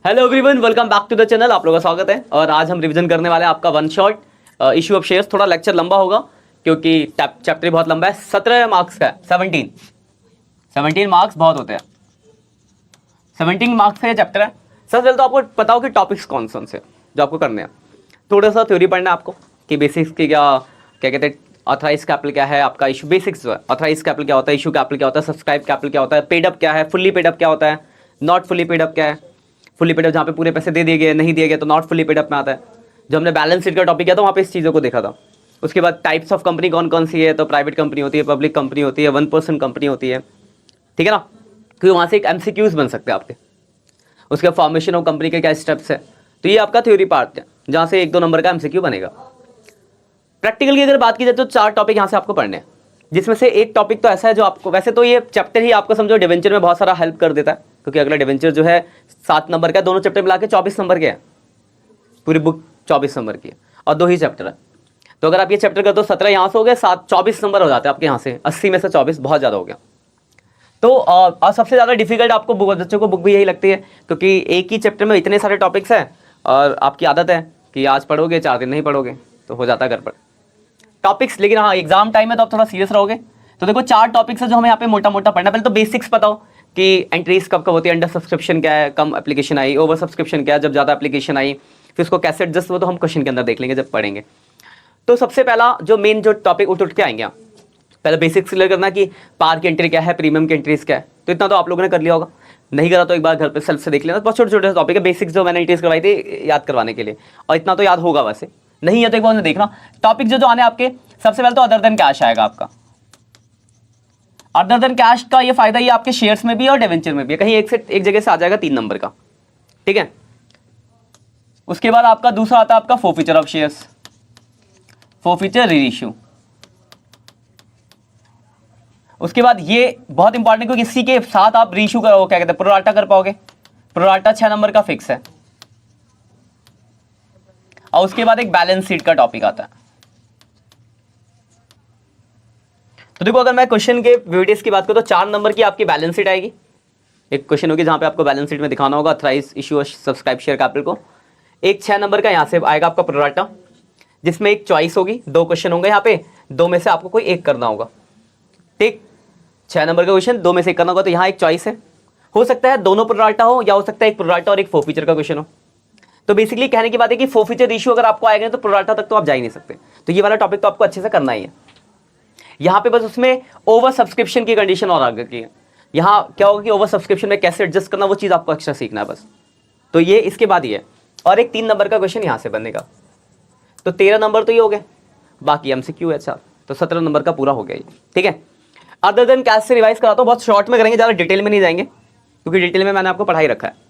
Hello everyone, welcome back to the channel. आप लोगों का स्वागत है और आज हम रिवीजन करने वाले हैं आपका one shot issue of shares. थोड़ा लेक्चर लंबा होगा क्योंकि चैप्टर बहुत लंबा है। 17 मार्क्स का है। 17 मार्क्स बहुत होते हैं। 17 मार्क्स का ये चैप्टर है। सबसे पहले तो आपको पता हो कि टॉपिक्स कौन से जो आपको करने हैं। थोड़ा सा थ्योरी पढ़ना है आपको कि बेसिक्स की क्या कहते हैं। ऑथराइज कैपिटल क्या है आपका, इशू बेसिक्स जो है। ऑथराइज कैपिटल क्या होता है, इशू कैपिटल क्या होता है, सब्सक्राइब कैपिटल क्या होता है, पेड अप क्या है, फुल्ली पेड अप क्या होता है, नॉट फुल्ली पेड अप क्या है। फुल्ली पेड अप जहाँ पे पूरे पैसे दे दिए गए, नहीं दिए गए तो नॉट फुल्ली पेड अप में आता है। जो हमने बैलेंस शीट का टॉपिक किया था वहाँ पे इस चीज़ों को देखा था। उसके बाद टाइप्स ऑफ कंपनी कौन कौन सी है, तो प्राइवेट कंपनी होती है, पब्लिक कंपनी होती है, 1% कंपनी होती है, ठीक है ना। क्योंकि वहाँ से एक MCQs बन सकते हैं आपके। उसके फॉर्मेशन ऑफ कंपनी के क्या स्टेप्स है। तो ये आपका थ्योरी पार्ट है जहाँ से 1-2 नंबर का MCQ बनेगा। प्रैक्टिकल की अगर बात की जाए तो 4 टॉपिक यहाँ से आपको पढ़ने हैं, जिसमें से एक टॉपिक तो ऐसा है जो आपको, वैसे तो ये चैप्टर ही आपको समझो डिवेंचर में बहुत सारा हेल्प कर देता है, क्योंकि अगला डिवेंचर जो है 7 नंबर का, दोनों चैप्टर मिला के 24 नंबर के हैं। पूरी बुक 24 नंबर की है और 2 ही चैप्टर है। तो अगर आप ये चैप्टर करते हो 17 यहाँ से हो गए, 7 24 नंबर हो जाते हैं आपके यहाँ से। 80 में से 24 बहुत ज़्यादा हो गया। तो और सबसे ज़्यादा डिफिकल्ट आपको बच्चों को बुक भी यही लगती है, क्योंकि एक ही चैप्टर में इतने सारे टॉपिक्स हैं और आपकी आदत है कि आज पढ़ोगे 4 दिन नहीं पढ़ोगे तो हो जाता है गड़बड़ टॉपिक्स। लेकिन हाँ, एग्जाम टाइम में तो आप थोड़ा सीरियस रहोगे। तो देखो 4 टॉपिक्स है जो हमें यहाँ पे मोटा मोटा पढ़ना है। पहले तो बेसिक्स पता हो कि एंट्रीज कब कब होती है, अंडर सब्सक्रिप्शन क्या है, कम एप्लीकेशन आई, ओवर सब्सक्रिप्शन क्या है, जब ज़्यादा एप्लीकेशन आई, फिर उसको कैसे एडजस्ट हो, तो हम क्वेश्चन के अंदर देख लेंगे जब पढ़ेंगे। तो सबसे पहला जो मेन जो टॉपिक उठ के आएंगे, पहले बेसिक्स क्लियर करना कि पार की एंट्री क्या है, प्रीमियम की एंट्रीज क्या है। तो इतना तो आप लोगों ने कर लिया होगा, नहीं करा तो एक बार घर पे सेल्फ से देख लेना। बहुत छोटे छोटे टॉपिक है, बेसिक्स जो मैंने एंट्रीज करवाई थी याद करवाने के लिए, और इतना तो याद होगा। वैसे नहीं है तो एक बार देखना टॉपिक जो आने आपके। सबसे पहले तो अदर देन कैश आएगा आपका। अदर देन कैश का ये फायदा ये आपके शेयर्स में भी है और डिवेंचर में भी है, कहीं एक जगह से आ जाएगा 3 नंबर का, ठीक है। उसके बाद आपका दूसरा आता है आपका forfeiture of shares, forfeiture reissue. उसके बाद ये बहुत इंपॉर्टेंट, क्योंकि इसी के साथ आप रीइश्यू करोगे, क्या कहते हैं, प्रोराटा कर पाओगे। प्रोराटा 6 नंबर का फिक्स है। और उसके बाद एक बैलेंस शीट का टॉपिक आता है। तो देखो अगर मैं क्वेश्चन के वेटेज की बात करूं तो 4 नंबर की आपकी बैलेंस शीट आएगी। एक क्वेश्चन होगी जहां पे आपको बैलेंस शीट में दिखाना होगा authorise issue subscribe share capital को। एक 6 नंबर का यहां से आएगा आपका प्रोराटा, जिसमें एक चॉइस होगी, 2 क्वेश्चन होंगे यहाँ पे, 2 में से आपको कोई एक करना होगा, ठीक। 6 नंबर का क्वेश्चन 2 में से एक करना होगा, तो यहाँ एक चॉइस है। हो सकता है दोनों प्रोराटा हो, या हो सकता है एक प्रोराटा और एक फोरफीचर का क्वेश्चन हो। तो बेसिकली कहने की बात है कि फोरफीचर इशू अगर आपको आएगा तो प्रोराटा तक तो आप जा ही नहीं सकते। तो ये वाला टॉपिक तो आपको अच्छे से करना ही है। यहाँ पे बस उसमें ओवर सब्सक्रिप्शन की कंडीशन और आगे की है। यहाँ क्या होगा कि ओवर सब्सक्रिप्शन में कैसे एडजस्ट करना, वो चीज़ आपको एक्स्ट्रा सीखना है बस। तो ये इसके बाद ही है। और एक 3 नंबर का क्वेश्चन यहाँ से बनेगा। तो 13 नंबर तो ये हो गए, बाकी MCQ है 4, तो 17 नंबर का पूरा हो गया ये, ठीक है। अदर देन कैश से रिवाइज कराता हूँ, बहुत शॉर्ट में करेंगे, ज़्यादा डिटेल में नहीं जाएंगे, क्योंकि डिटेल में मैंने आपको पढ़ाई रखा है।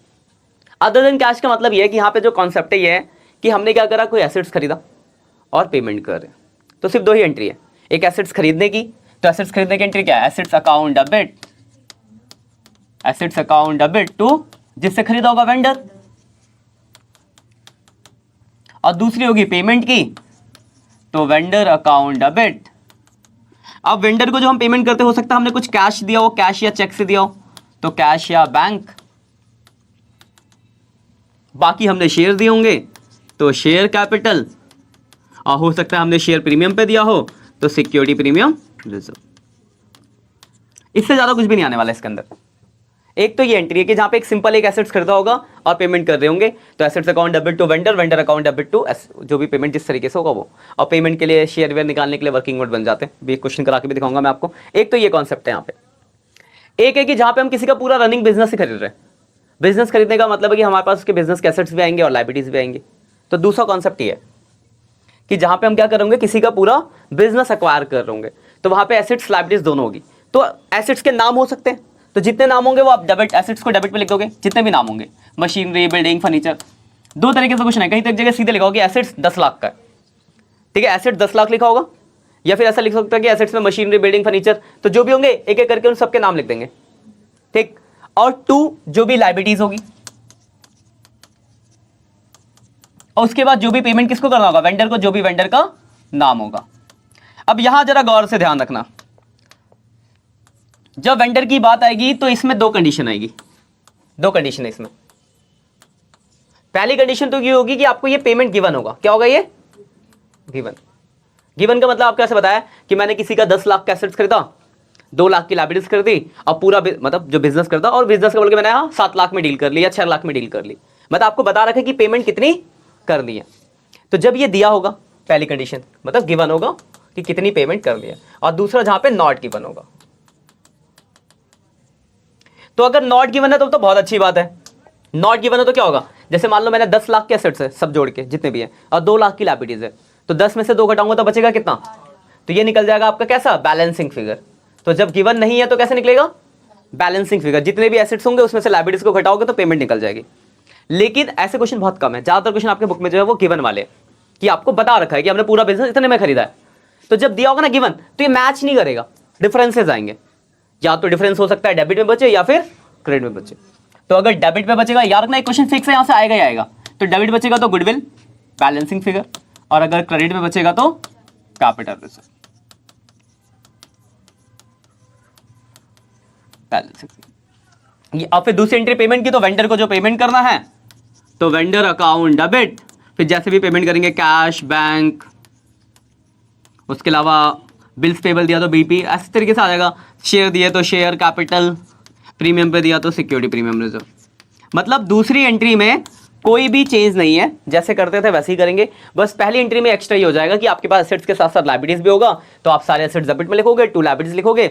अदर देन कैश का मतलब ये है कि यहाँ पे जो कॉन्सेप्ट है ये है कि हमने क्या करा, कोई एसेट्स खरीदा और पेमेंट कर रहे हैं। तो सिर्फ 2 ही एंट्री है, एक एसेट्स खरीदने की, तो एसेट्स खरीदने की एंट्री क्या है, assets account debit, assets account debit to जिससे खरीदा होगा वेंडर, और दूसरी होगी पेमेंट की, तो वेंडर अकाउंट डेबिट। अब वेंडर को जो हम पेमेंट करते हो सकता है हमने कुछ कैश दिया हो, कैश या चेक से दिया हो, तो कैश या बैंक। बाकी हमने शेयर दिए होंगे तो शेयर कैपिटल, और हो सकता है हमने शेयर प्रीमियम पे दिया हो तो सिक्योरिटी प्रीमियम रिजर्व। इससे ज्यादा कुछ भी नहीं आने वाला इसके अंदर। एक तो ये एंट्री है कि जहां पे एक सिंपल एक एसेट्स खरीदा होगा और पेमेंट कर रहे होंगे, तो assets account debit to vendor, vendor account debit to जो भी पेमेंट जिस तरीके से होगा वो, और पेमेंट के लिए शेयर वेयर निकालने के लिए वर्किंग नोट बन जाते हैं। भी क्वेश्चन करा के भी दिखाऊंगा मैं आपको। एक तो ये कॉन्सेप्ट है यहाँ पे। एक है कि जहां पे हम किसी का पूरा रनिंग बिजनेस ही खरीद रहे हैं। बिजनेस खरीदने का मतलब है कि हमारे पास उसके बिजनेस के एसेट्स भी आएंगे और लायबिलिटीज भी आएंगे। तो दूसरा कॉन्सेप्ट ये है कि जहां पे हम क्या करेंगे, किसी का पूरा बिजनेस एक्वायर कर रहे होंगे, तो वहां पे एसेट्स लायबिलिटीज दोनों होगी। तो एसेट्स के नाम हो सकते हैं, तो जितने नाम होंगे वो आप डेबिट, एसेट्स को डेबिट पे लिख दोगे, जितने भी नाम होंगे, मशीनरी, बिल्डिंग, फर्नीचर। 2 तरीके से क्वेश्चन है, कहीं तो एक जगह सीधे लिखा होगा कि एसेट्स 10 लाख का है, ठीक है, एसेट 10 लाख लिखा होगा, या फिर ऐसा लिख सकता है कि एसेट्स में मशीनरी, बिल्डिंग, फर्नीचर, तो जो भी होंगे एक एक करके उन सबके नाम लिख देंगे, ठीक। और 2 जो भी लायबिलिटीज होगी, और उसके बाद जो भी पेमेंट किसको करना होगा, वेंडर को, जो भी वेंडर का नाम होगा। अब यहां जरा गौर से ध्यान रखना, जब वेंडर की बात आएगी तो इसमें 2 कंडीशन आएगी। 2 कंडीशन है इसमें। पहली कंडीशन तो ये होगी कि आपको ये पेमेंट गिवन होगा। क्या होगा ये? गिवन। गिवन का मतलब आपको ऐसे बताया कि मैंने किसी का 10 लाख का एसेट्स खरीदा, 2 लाख की लायबिलिटीज कर दी, अब पूरा मतलब जो बिजनेस करता और बिजनेस का बोल के मैंने 7 लाख में डील कर ली या 6 लाख में डील कर ली, मतलब आपको बता रखा है कि पेमेंट कितनी कर ली है। तो जब ये दिया होगा पहली कंडीशन मतलब गिवन होगा कि कितनी पेमेंट कर ली है, और दूसरा जहां पे नॉट गिवन होगा। तो अगर नॉट गिवन है तो बहुत अच्छी बात है। नॉट गिवन है तो क्या होगा, जैसे मान लो मैंने 10 लाख के एसेट्स है सब जोड़ के जितने भी है और 2 लाख की लायबिलिटीज है, तो 10 में से 2 घटाऊंगा तो बचेगा कितना, तो ये निकल जाएगा आपका कैसा, बैलेंसिंग फिगर। तो जब गिवन नहीं है तो कैसे निकलेगा, बैलेंसिंग फिगर। जितने भी एसेट्स होंगे उसमें से लायबिलिटीज को घटाओगे तो पेमेंट निकल जाएगी। लेकिन ऐसे क्वेश्चन बहुत कम है, ज्यादातर क्वेश्चन आपके बुक में जो है वो गिवन वाले कि आपको बता रखा है कि हमने पूरा बिजनेस इतने में खरीदा है। तो जब दिया होगा ना गिवन तो ये मैच नहीं करेगा, डिफरेंसेस आएंगे, या तो डिफरेंस हो सकता है डेबिट में बचे या फिर क्रेडिट में बचे। तो अगर डेबिट में बचेगा, याद रखना एक क्वेश्चन फिक्स है, यहां से आएगा ही आएगा। तो डेबिट बचेगा तो गुडविल बैलेंसिंग फिगर, और अगर क्रेडिट में बचेगा तो कैपिटल रिजर्व बैलेंसिंग फिगर। अब फिर दूसरी एंट्री पेमेंट की, तो वेंडर को जो पेमेंट करना है तो वेंडर अकाउंट डेबिट, फिर जैसे भी पेमेंट करेंगे कैश बैंक, उसके अलावा बिल्स पेबल दिया तो बीपी, ऐसे तरीके से आ जाएगा। शेयर दिए तो शेयर कैपिटल, प्रीमियम पे दिया तो सिक्योरिटी प्रीमियम रिजर्व। मतलब दूसरी एंट्री में कोई भी चेंज नहीं है, जैसे करते थे वैसे ही करेंगे। बस पहली एंट्री में एक्स्ट्रा ही हो जाएगा कि आपके पास एसेट्स के साथ साथ लायबिलिटीज भी होगा, तो आप सारे एसेट्स डेबिट में लिखोगे, 2 लायबिलिटीज लिखोगे,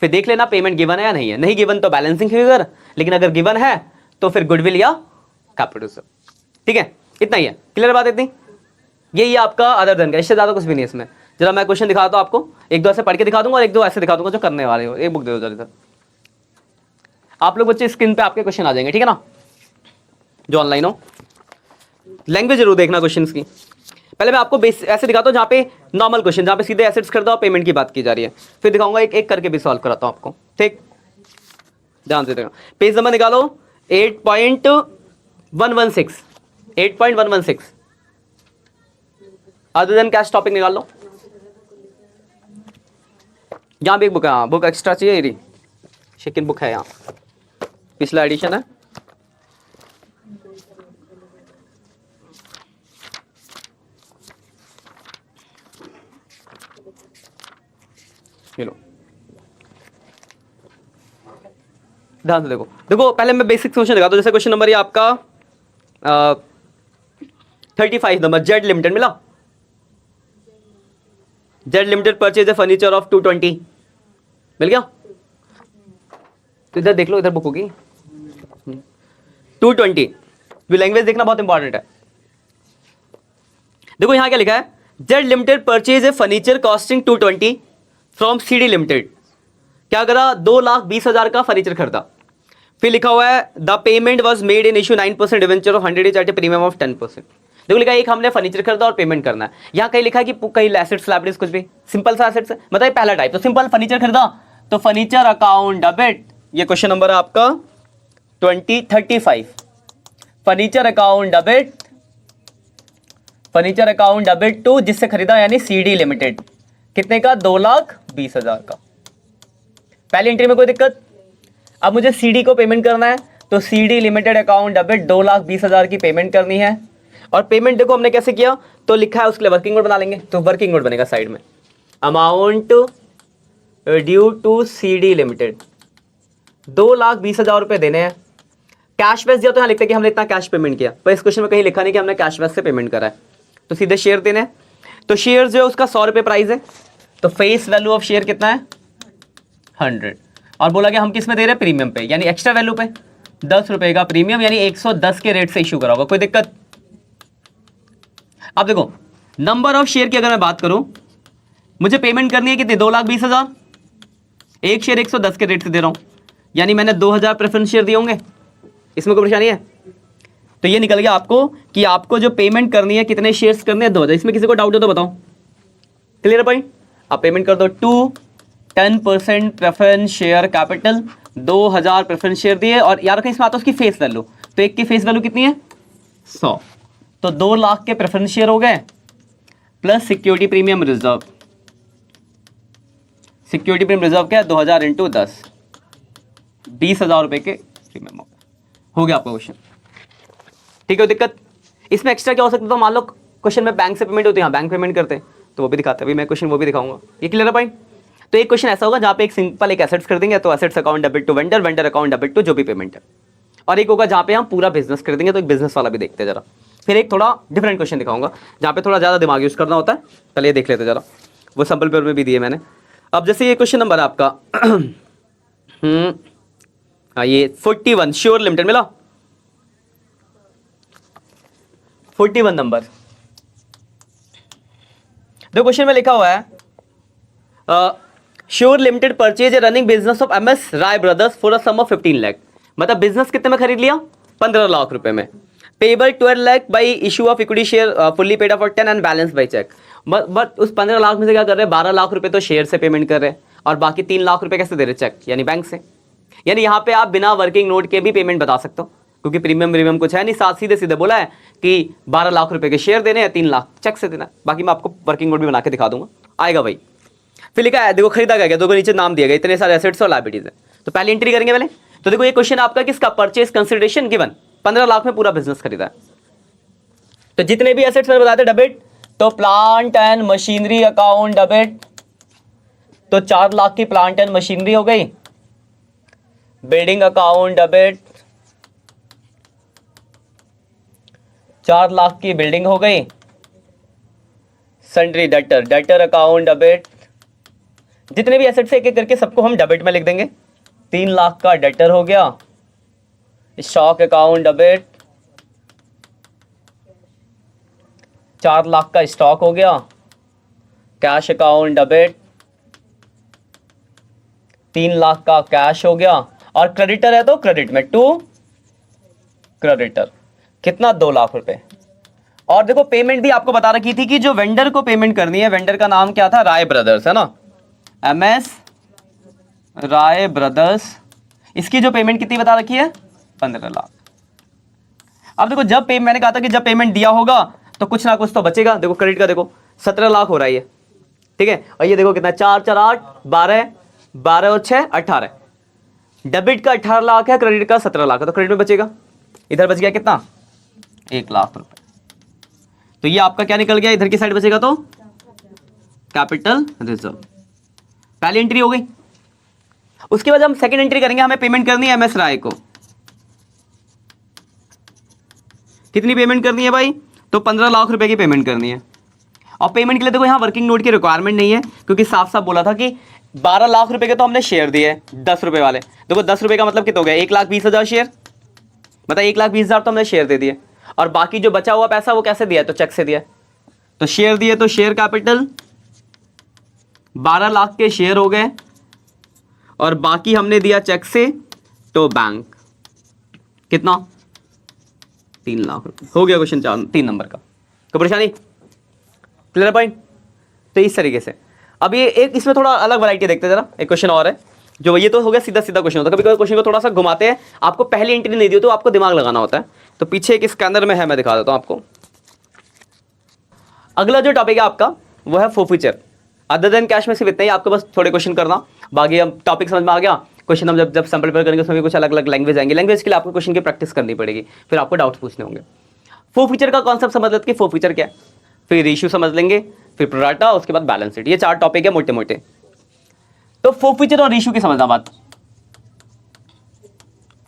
फिर देख लेना पेमेंट गिवन है या नहीं है। नहीं गिवन तो बैलेंसिंग फिगर, लेकिन अगर गिवन है तो फिर गुडविल या कैपिटल रिजर्व। ठीक है, इतना ही है। क्लियर बात इतनी? यही आपका अदर देन का, इससे ज्यादा कुछ भी नहीं इसमें। जरा मैं क्वेश्चन दिखाता हूं आपको, 1-2 ऐसे पढ़ के दिखा दूंगा और 1-2 ऐसे दिखा दूंगा जो करने वाले हो। एक बुक दे दो जरा इधर, आप लोग बच्चे स्क्रीन पे आपके क्वेश्चन आ जाएंगे, ठीक है ना, जो ऑनलाइन हो। लैंग्वेज जरूर देखना क्वेश्चन की। पहले मैं आपको ऐसे दिखाता हूं जहां पे नॉर्मल क्वेश्चन, जहां पे सीधे एसेट्स खरीदा और पेमेंट की बात की जा रही है, फिर दिखाऊंगा एक एक करके भी सॉल्व कराता हूं आपको। ठीक, ध्यान से देखना। पेज नंबर निकालो 8.116, 8.116 अदर देन कैश टॉपिक निकाल लो। यहां भी एक बुक है, हाँ बुक एक्स्ट्रा चाहिए, ये सेकंड बुक है, यहाँ पिछला एडिशन है। लो ध्यान से देखो। देखो पहले मैं बेसिक क्वेश्चन दिखाता हूं। जैसे क्वेश्चन नंबर ये आपका 35 नंबर, जेड लिमिटेड मिला। Z limited purchase A furniture of 220, मिल गया। तो इधर देख लो, इधर बुक होगी 220। लैंग्वेज देखना बहुत इंपॉर्टेंट है। देखो यहां क्या लिखा है, Z limited purchase A furniture costing 220 from CD limited. क्या करा, 2,20,000 का फर्नीचर खरीदा। फिर लिखा हुआ है the payment was made in issue 9% debenture of 100 at a premium of 10%। देखो लिखा है एक हमने फर्नीचर खरीदा और पेमेंट करना है। यहां कहीं लिखा है कि कहीं एसेट्स लायबिलिटीज कुछ भी, सिंपल सा एसेट्स है, मतलब पहला टाइप। तो सिंपल फर्नीचर खरीदा तो फर्नीचर अकाउंट डेबिट, ये क्वेश्चन नंबर है आपका 2035। Furniture account debit, furniture account debit to जिससे खरीदा यानी सीडी लिमिटेड, कितने का, 2,20,000 का। पहली एंट्री में कोई दिक्कत। अब मुझे सीडी को पेमेंट करना है तो सीडी लिमिटेड अकाउंट डेबिट 2,20,000 की पेमेंट करनी है। और पेमेंट देखो हमने कैसे किया, तो लिखा है उसके लिए वर्किंग नोट बना लेंगे, तो वर्किंग नोट बनेगा साइड में, amount due to CD limited 2,20,000 रुपए देने हैं। कैश बेस दिया तो यहाँ लिखते हैं कि हमने इतना कैश पेमेंट किया, पर इस क्वेश्चन में कहीं लिखा नहीं कि हमने कैश बेस से पेमेंट करा है, तो सीधे शेयर देने हैं। तो शेयर जो है उसका 100 रुपये प्राइस है, तो फेस वैल्यू ऑफ शेयर कितना है, 100। और बोला कि हम किस में दे रहे हैं, प्रीमियम पे, यानी एक्स्ट्रा वैल्यू पे 10 रुपए का प्रीमियम, यानी 110 के रेट से इश्यू करा होगा। कोई दिक्कत? अब देखो नंबर ऑफ शेयर की अगर मैं बात करूं, मुझे पेमेंट करनी है कितनी, 2,20,000, एक शेयर 110 के रेट से दे रहा हूं, यानी मैंने 2,000 प्रेफरेंस शेयर दिए होंगे, इसमें कोई परेशानी है? तो ये निकल गया आपको कि आपको जो पेमेंट करनी है, कितने शेयर्स करने हैं, 2,000। इसमें किसी को डाउट हो तो बताओ। क्लियर है पॉइंट? आप पेमेंट कर दो to 10% preference share capital, 2,000 preference share दिए, और यार रखें इसमें आता है उसकी फेस वैल्यू, तो एक की फेस वैल्यू कितनी है, 100, तो 2 लाख के प्रेफरेंस शेयर हो गए, plus security premium reserve. Security premium reserve क्या है, 2,000 इंटू 10, 20,000 रुपए के प्रीमियम हो गया आपका क्वेश्चन। ठीक है, दिक्कत इसमें एक्स्ट्रा क्या हो सकता था, मान लो क्वेश्चन में बैंक से पेमेंट होती है, हाँ बैंक पेमेंट करते हैं तो वो भी दिखाते हैं, अभी मैं क्वेश्चन वो भी दिखाऊंगा। ये क्लियर है पॉइंट। तो एक क्वेश्चन ऐसा होगा जहाँ पे एक सिंपल एक एसेट्स कर देंगे, तो assets account debit to vendor, vendor account debit to जो भी पेमेंट है। और एक होगा जहाँ पे हम पूरा बिजनेस कर देंगे, तो एक बिजनेस वाला भी देखते हैं जरा। फिर एक थोड़ा डिफरेंट क्वेश्चन दिखाऊंगा जहाँ पे थोड़ा ज़्यादा दिमाग यूज़ करना होता है। पहले ये देख लेते जरा, वो सिंपल पेपर में भी दिए मैंने। अब जैसे ये क्वेश्चन नंबर है आपका हाँ ये 41 श्योर लिमिटेड मिला, 41 नंबर। जो क्वेश्चन में लिखा हुआ है sure limited purchase a running business of MS Rai brothers for a sum of 15 lakh. मतलब बिजनेस कितने में खरीद लिया, 15 लाख रुपए में। Payable 12 lakh by issue of equity share fully paid for 10 and balance by cheque. But उस 15 लाख में से क्या कर रहे हैं, 12 लाख रुपए तो शेयर से पेमेंट कर रहे हैं और बाकी 3 लाख रुपए कैसे दे रहे, चेक यानी बैंक से। यानी यहाँ पे आप बिना वर्किंग नोट के भी पेमेंट बता सकते हो, क्योंकि प्रीमियम कुछ है नहीं, साथ सीधे सीधे बोला है कि 12 लाख रुपए के शेयर देने हैं, 3 लाख चेक से देना है। बाकी मैं आपको वर्किंग नोट भी बना के दिखा दूंगा, आएगा भाई। फिर लिखा है देखो खरीदा गया, देखो नीचे नाम दिया गया, इतने सारे एसेट्स और लायबिलिटीज है। तो पहले एंट्री करेंगे पहले। तो देखो ये क्वेश्चन आपका किसका, परचेज कंसिडरेशन गिवन 15 लाख में पूरा बिजनेस खरीदा है। तो जितने भी एसेट्स मैंने बताते डेबिट, तो plant and machinery account debit, तो 4 लाख की प्लांट एंड मशीनरी हो गई। बिल्डिंग अकाउंट डेबिट, 4 लाख की बिल्डिंग हो गई। Sundry debtor, debtor account debit, जितने भी एसेट्स एक एक करके सबको हम डेबिट में लिख देंगे। 3 लाख का डेटर हो गया। स्टॉक अकाउंट डेबिट, 4 लाख का स्टॉक हो गया। कैश अकाउंट डेबिट, 3 लाख का कैश हो गया। और क्रेडिटर है तो क्रेडिट में टू क्रेडिटर, कितना 2 लाख रुपए। और देखो पेमेंट भी आपको बता रखी थी कि जो वेंडर को पेमेंट करनी है, वेंडर का नाम क्या था, राय ब्रदर्स है ना, एमएस राय ब्रदर्स। इसकी जो पेमेंट कितनी बता रखी है, 15 लाख। अब देखो जब मैंने कहा था कि जब पेमेंट दिया होगा तो कुछ ना कुछ तो बचेगा। देखो क्रेडिट का देखो 17 लाख हो रहा है ये, ठीक है। और ये देखो कितना 4 4 8 12, 12 और 6 18। डेबिट का 18 लाख है, क्रेडिट का 17 लाख है, तो क्रेडिट में बचेगा। इधर बच गया कितना, 1 लाख रुपए। तो ये आपका क्या निकल गया, इधर की साइड बचेगा तो कैपिटल रिजर्व। पहली एंट्री हो गई। उसके बाद हम सेकंड एंट्री करेंगे, हमें पेमेंट करनी है एमएस राय को। कितनी पेमेंट करनी है भाई, तो 15 लाख रुपए की पेमेंट करनी है। और पेमेंट के लिए देखो यहाँ वर्किंग नोट की रिक्वायरमेंट नहीं है, क्योंकि साफ साफ बोला था कि 12 लाख रुपए के तो हमने शेयर दिए 10 रुपए वाले। देखो 10 रुपए का मतलब कितना हो गया, 1,20,000 शेयर, मतलब 1,20,000 तो हमने शेयर दे दिए। और बाकी जो बचा हुआ पैसा वो कैसे दिया है, तो चेक से दिया। तो शेयर दिए तो शेयर कैपिटल 12 लाख के शेयर हो गए, और बाकी हमने दिया चेक से, तो बैंक कितना, 3 लाख रुपए। हो गया क्वेश्चन 3 नंबर का। कोई परेशानी, क्लियर पॉइंट। तो इस तरीके से अब ये एक इसमें थोड़ा अलग वैरायटी देखते हैं जरा। एक क्वेश्चन और है जो, ये तो हो गया सीधा सीधा क्वेश्चन होता है, कभी कभी क्वेश्चन को थोड़ा सा घुमाते हैं, आपको पहली एंट्री नहीं दी हो तो आपको दिमाग लगाना होता है। तो पीछे एक स्कैनर में है, मैं दिखा देता हूं आपको। अगला जो टॉपिक है आपका वो है फोरफीचर। अदर देन कैश में सिर्फ इतना ही आपको बस थोड़े क्वेश्चन करना, बाकी अब टॉपिक समझ में आ गया। क्वेश्चन हम जब सैंपल पेपर करेंगे उसमें भी कुछ अलग अलग लैंग्वेज आएंगे, लैंग्वेज के लिए आपको क्वेश्चन की प्रैक्टिस करनी पड़ेगी, फिर आपको डाउट्स पूछने होंगे। फोरफीचर का कॉन्सेप्ट समझ लेते कि फोरफीचर क्या है, फिर इशू समझ लेंगे, फिर प्रोराटा, उसके बाद बैलेंस शीट। ये 4 टॉपिक है मोटे मोटे। तो फोरफीचर और इशू की समझना बात,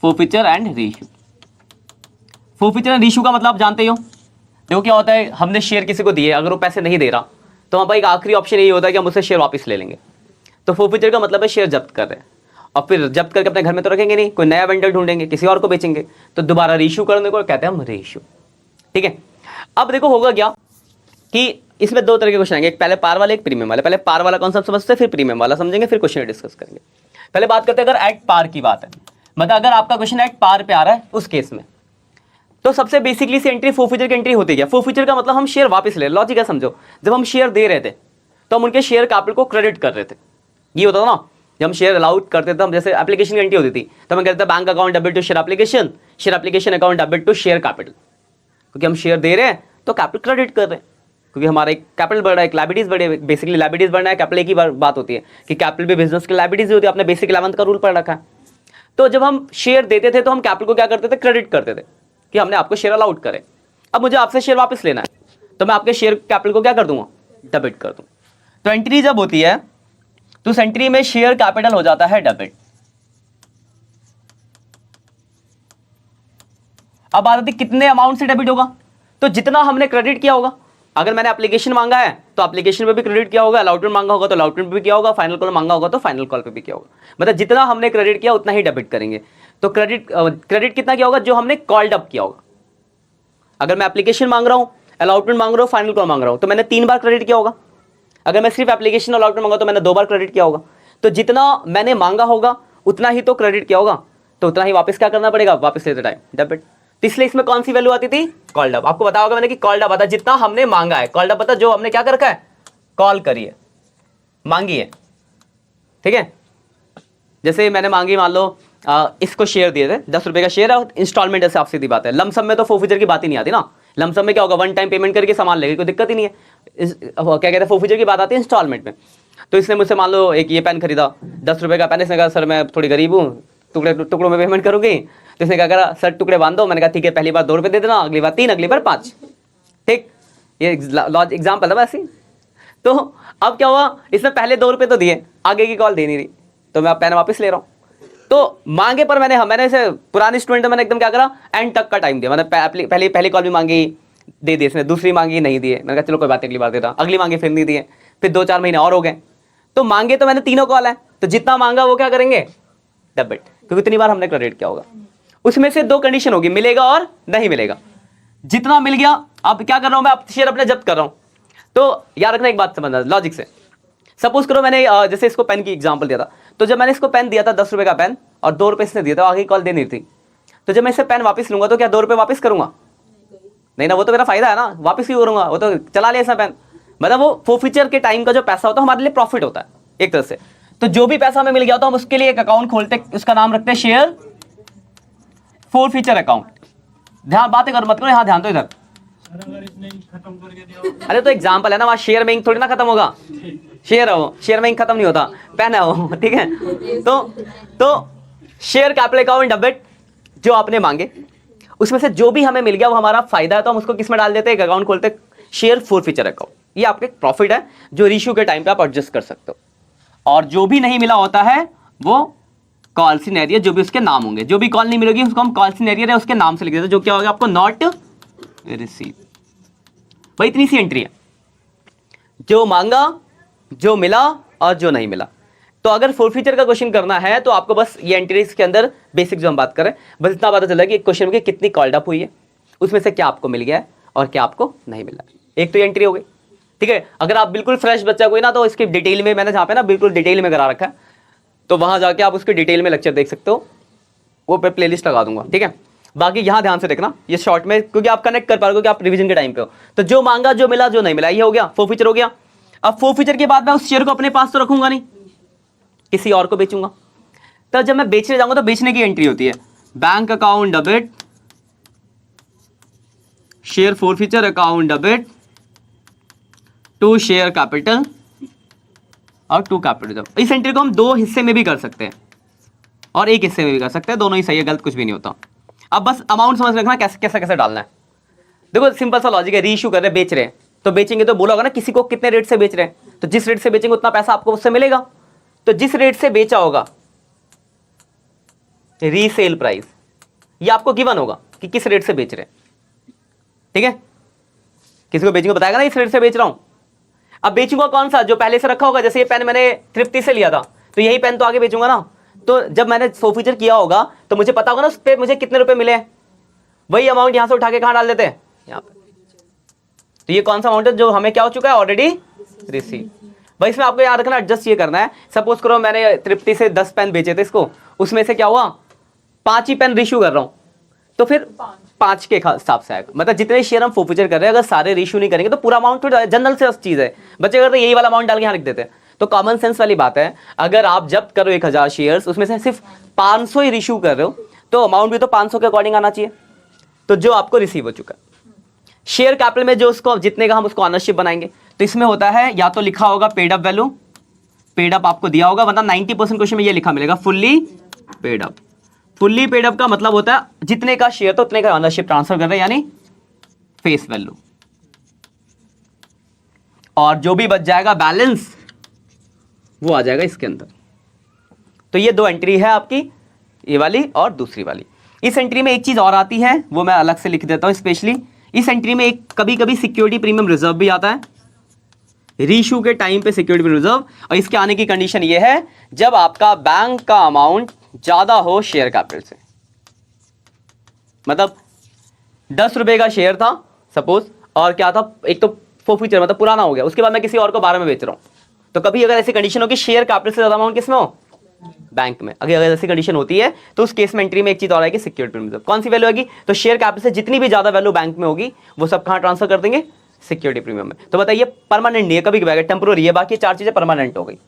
forfeiture and reissue. Forfeiture and reissue का मतलब आप जानते ही हो। देखो क्या होता है, हमने शेयर किसी को दिए, अगर वो पैसे नहीं दे रहा तो हमारा एक आखिरी ऑप्शन यही होता है कि हम उससे शेयर वापस ले लेंगे। तो फोरफीचर का मतलब है शेयर जब्त कर रहे हैं, और फिर जब्त करके अपने घर में तो रखेंगे नहीं, कोई नया वेंडर ढूंढेंगे, किसी और को बेचेंगे, तो दोबारा रीइशू करने को कहते हैं हम रीइशू, ठीक है। अब देखो होगा क्या कि इसमें 2 तरह के क्वेश्चन आएंगे, एक पहले पार वाले, एक प्रीमियम वाले। पहले पार वाला कॉन्सेप्ट समझते हैं, फिर प्रीमियम वाला समझेंगे, फिर क्वेश्चन डिस्कस करेंगे। पहले बात करते हैं अगर एट पार की बात है, मतलब अगर आपका क्वेश्चन एट पार पे आ रहा है उस केस में, तो सबसे बेसिकली से एंट्री फोरफीचर की एंट्री होती है। फोरफीचर का मतलब हम शेयर वापस ले, लॉजिक है समझो। जब हम शेयर दे रहे थे तो हम उनके शेयर कैपिटल को क्रेडिट कर रहे थे, ये होता था ना। जब हम शेयर अलाउड करते थे, हम जैसे एप्लीकेशन की एंट्री होती थी तो हम कहते थे bank account debit to share application account debit to share capital, क्योंकि हम शेयर दे रहे हैं तो कैपिटल क्रेडिट कर रहे हैं, क्योंकि हमारा एक कैपिटल बढ़ रहा है, एक लायबिलिटीज बढ़े। बेसिकली लायबिलिटीज बढ़ना है, कैपिटल एक ही बात होती है कि कैपिटल भी बिजनेस की लायबिलिटीज होती है। आपने बेसिक 11th का रूल पढ़ रखा है। तो जब हम शेयर देते थे तो हम कैपिटल को क्या करते थे, क्रेडिट करते थे। कि हमने आपको शेयर अलाउड करे। अब मुझे आपसे शेयर वापस लेना है, तो मैं आपके शेयर कैपिटल को क्या कर दूंगा, डेबिट कर दूं। तो एंट्री जब होती है तो उस एंट्री में शेयर कैपिटल हो जाता है डेबिट। अब बात आती कितने अमाउंट से डेबिट होगा, तो जितना हमने क्रेडिट किया होगा। अगर मैंने एप्लीकेशन मांगा है तो एप्लीकेशन पे भी क्रेडिट किया होगा, अलॉटमेंट मांगा होगा तो अलॉटमेंट पे भी किया होगा, फाइनल कॉल मांगा होगा तो फाइनल कॉल पे भी किया होगा। मतलब जितना हमने क्रेडिट किया उतना ही डेबिट करेंगे। तो क्रेडिट कितना किया होगा, जो हमने कॉल्ड अप किया होगा। अगर मैं एप्लीकेशन मांग रहा हूं, अलॉटमेंट मांग रहा हूं, फाइनल कॉल मांग रहा हूं, तो मैंने 3 बार क्रेडिट किया होगा। अगर मैं सिर्फ एप्लीकेशन अलॉटमेंट मांगा तो मैंने 2 बार क्रेडिट किया होगा। तो जितना मैंने मांगा होगा उतना ही तो क्रेडिट किया होगा, तो उतना ही वापस क्या करना पड़ेगा, वापस लेते टाइम डेबिट। तो इसलिए इसमें कौन सी वैल्यू आती थी, कॉल्ड अप। आपको बताया होगा मैंने कि कॉल्ड अप आता है जितना हमने मांगा है। कॉल्ड अप पता जो हमने क्या कर रखा है, कॉल करी है, मांगी है, ठीक है। जैसे मैंने मांगी, मान लो इसको शेयर दिए थे, 10 रुपए का शेयर है, इंस्टॉलमेंट है, साफ सीधी बात है। लमसम में तो फोर्फीचर की बात ही नहीं आती ना। लमसम में क्या होगा, वन टाइम पेमेंट करके सामान लेगी, कोई दिक्कत ही नहीं है। क्या कहते हैं, फोर्फीचर की बात आती है इंस्टॉलमेंट में। तो इसने मुझसे मान लो एक ये पेन खरीदा, 10 रुपए का पेन। इसने कहा सर मैं थोड़ी गरीब हूँ, टुकड़ों में पेमेंट करूंगी। तो इसने क्या करा, सर टुकड़े बांध दो। मैंने कहा ठीक है, पहली बार 2 रुपए दे देना, अगली बार 3, अगली बार 5, ठीक। ये एग्जाम्पल है वैसे। तो अब क्या हुआ, इसने पहले 2 रुपए तो दिए, आगे की कॉल दे नहीं रही, तो मैं पेन वापस ले रहा हूँ। तो मांगे पर मैंने इसे पुराने स्टूडेंट, मैंने एकदम क्या करा, एंड तक का टाइम दिया। मैंने पहली कॉल भी मांगी, दे दी इसने, दूसरी मांगी नहीं दिए। मैंने कहा चलो कोई बात नहीं, अगली बार देता, अगली मांगी फिर नहीं दिए, फिर 2-4 महीने और हो गए। तो मांगे तो मैंने 3 कॉल है, तो जितना मांगा वो क्या करेंगे, डेबिट, क्योंकि इतनी बार हमने क्रेडिट किया होगा। उसमें से 2 कंडीशन होगी, मिलेगा और नहीं मिलेगा। जितना मिल गया, अब क्या कर रहा हूं मैं, अब शेयर अपने जब्त कर रहा हूं। तो याद रखना एक बात समझना लॉजिक से। सपोज करो मैंने जैसे इसको पेन की एग्जांपल दिया था, तो जब मैंने इसको पेन दिया था 10 रुपए का पेन, और 2 रुपए इसने दिया था, आगे कॉल देनी थी। तो जब मैं इसे पेन वापस लूंगा तो क्या 2 रुपए वापस करूंगा, नहीं ना, वो तो मेरा फायदा है ना, वापस क्यों करूंगा, वो तो चला लिया इसने पेन। मतलब वो फोर्फीचर के टाइम का जो पैसा होता है हमारे लिए प्रॉफिट होता है एक तरह से। तो जो भी पैसा हमें मिल गया होता है, हम उसके लिए एक अकाउंट खोलते, उसका नाम रखते हैं शेयर फोरफीचर अकाउंट। ध्यान, बातें कर मत करो, यहाँ ध्यान दो इधर। अरे तो एग्जाम्पल है ना, वहां शेयर में इंक थोड़ी ना खत्म होगा, शेयर है वो, शेयर में इंक खत्म नहीं होता, पेन है वो, ठीक है। तो शेयर कैपिटल अकाउंट डेबिट, जो आपने मांगे उसमें से जो भी हमें मिल गया वो हमारा फायदा है, तो हम उसको किस में डाल देते हैं, एक अकाउंट खोलते, शेयर फोरफीचर अकाउंट। ये आपके प्रॉफिट है जो इशू के टाइम पे आप एडजस्ट कर सकते हो। और जो भी नहीं मिला होता है वो कॉल सिनेरियो, जो भी उसके नाम होंगे, जो भी कॉल नहीं मिलेगी उसको हम कॉल सिनेरियो है उसके नाम से लिख देते, जो क्या होगा आपको, नॉट रिसीव। भाई इतनी सी एंट्री है, जो मांगा, जो मिला और जो नहीं मिला। तो अगर फोरफीचर का क्वेश्चन करना है तो आपको बस ये एंट्रीज के अंदर बेसिक जो हम बात करें, बस इतना पता चला कि एक क्वेश्चन में कितनी कॉल्ड अप हुई है, उसमें से क्या आपको मिल गया है और क्या आपको नहीं मिला है। एक तो ये एंट्री हो गई, ठीक है। अगर आप बिल्कुल फ्रेश बच्चा कोई ना, तो इसकी डिटेल में मैंने जहाँ पे ना बिल्कुल डिटेल में करा रखा है, तो वहां जाके आप उसके डिटेल में लेक्चर देख सकते हो, वो पे प्लेलिस्ट लगा दूंगा, ठीक है। बाकी यहाँ ध्यान से देखना ये शॉर्ट में, क्योंकि आप कनेक्ट कर पाओगे कि आप रिवीजन के टाइम पे हो। तो जो मांगा, जो मिला, जो नहीं मिला, ये हो गया फोरफीचर हो गया। अब फोरफीचर के बाद मैं उस शेयर को अपने पास तो रखूंगा नहीं, किसी और को बेचूंगा। तो जब मैं बेचने जाऊंगा तो बेचने की एंट्री होती है, bank account debit, share forfeiture account debit to share capital और टू कैपिटल। इस एंट्री को हम 2 हिस्से में भी कर सकते हैं और एक हिस्से में भी कर सकते हैं, दोनों ही सही है, गलत कुछ भी नहीं होता। अब बस अमाउंट समझ रखना कैसे कैसे डालना है। देखो सिंपल सा लॉजिक है, रीइश्यू कर रहे हैं, बेच रहे हैं, तो बेचेंगे तो बोला होगा ना किसी को कितने रेट से बेच रहे हैं, तो जिस रेट से बेचेंगे उतना पैसा आपको उससे मिलेगा। तो जिस रेट से बेचा होगा रीसेल प्राइस, ये आपको गिवन होगा कि किस रेट से बेच रहे हैं, ठीक है। किसी को बेचेंगे बताएगा ना इस रेट से बेच रहा हूं। अब बेचूंगा कौन सा, जो पहले से रखा होगा। जैसे ये पेन मैंने तृप्ति से लिया था, तो यही पेन तो आगे बेचूंगा ना। तो जब मैंने फोरफीचर किया होगा तो मुझे पता होगा ना उस पे मुझे कितने रुपए मिले, वही अमाउंट यहां से उठा के कहां डाल देते हैं, यहाँ पे। तो ये कौन सा अमाउंट है जो हमें क्या हो चुका है, ऑलरेडी रिसीव। भाई इसमें आपको याद रखना, एडजस्ट ये करना है। सपोज करो मैंने तृप्ति से 10 पेन बेचे थे, इसको उसमें से क्या हुआ 5 ही पेन रिश्यू कर रहा हूं, तो फिर 5 के हिसाब से आएगा। मतलब जितने शेयर हम फोरफीचर कर रहे हैं, अगर सारे रिश्यू नहीं करेंगे तो पूरा अमाउंट थोड़ा जनरल से चीज है। बच्चे अगर यही वाला अमाउंट डाल के यहाँ लिख देते हैं, तो कॉमन सेंस वाली बात है। अगर आप जब्त करो 1000 शेयर्स, उसमें से सिर्फ 500 ही रिश्यू कर रहे हो, तो अमाउंट भी तो 500 के अकॉर्डिंग आना चाहिए, तो जो आपको रिसीव हो चुका है। शेयर कैपिटल में जो उसको जितने का हम उसको ऑनरशिप बनाएंगे, तो इसमें होता है या तो लिखा होगा paid up value, paid up आपको दिया होगा, वरना 90% क्वेश्चन में ये लिखा मिलेगा fully paid up. Fully paid up का मतलब होता है जितने का शेयर तो उतने का ओनरशिप ट्रांसफर कर रहे हैं, यानी फेस वैल्यू, और जो भी बच जाएगा बैलेंस वो आ जाएगा इसके अंदर। तो ये दो एंट्री है आपकी, ये वाली और दूसरी वाली। इस एंट्री में एक चीज और आती है, वो मैं अलग से लिख देता हूं स्पेशली। इस एंट्री में एक कभी कभी सिक्योरिटी प्रीमियम रिजर्व भी आता है, रीइश्यू के टाइम पे सिक्योरिटी प्रीमियम रिजर्व। और इसके आने की कंडीशन ये है जब आपका बैंक का अमाउंट ज्यादा हो शेयर कैपिटल से। मतलब 10 रुपए का शेयर था सपोज, और क्या था, एक तो फोरफीचर मतलब पुराना हो गया, उसके बाद मैं किसी और को 12 में बेच रहा हूं, तो कभी अगर ऐसी कंडीशन हो कि शेयर कैपिटल से ज्यादा अमाउंट किसमें हो, बैंक में, अगर ऐसी कंडीशन होती है तो उस केस में एंट्री में एक चीज और आएगी सिक्योरिटी रिजर्व। कौन सी वैल्यू आएगी, तो शेयर कैपिटल से जितनी भी ज्यादा वैल्यू बैंक में होगी वो सब कहां ट्रांसफर कर देंगे, सिक्योरिटी प्रीमियम में। तो बताइए परमानेंट नहीं है, कभी कभी टेम्पोररी है, बाकी चार चीजें परमानेंट हो गई।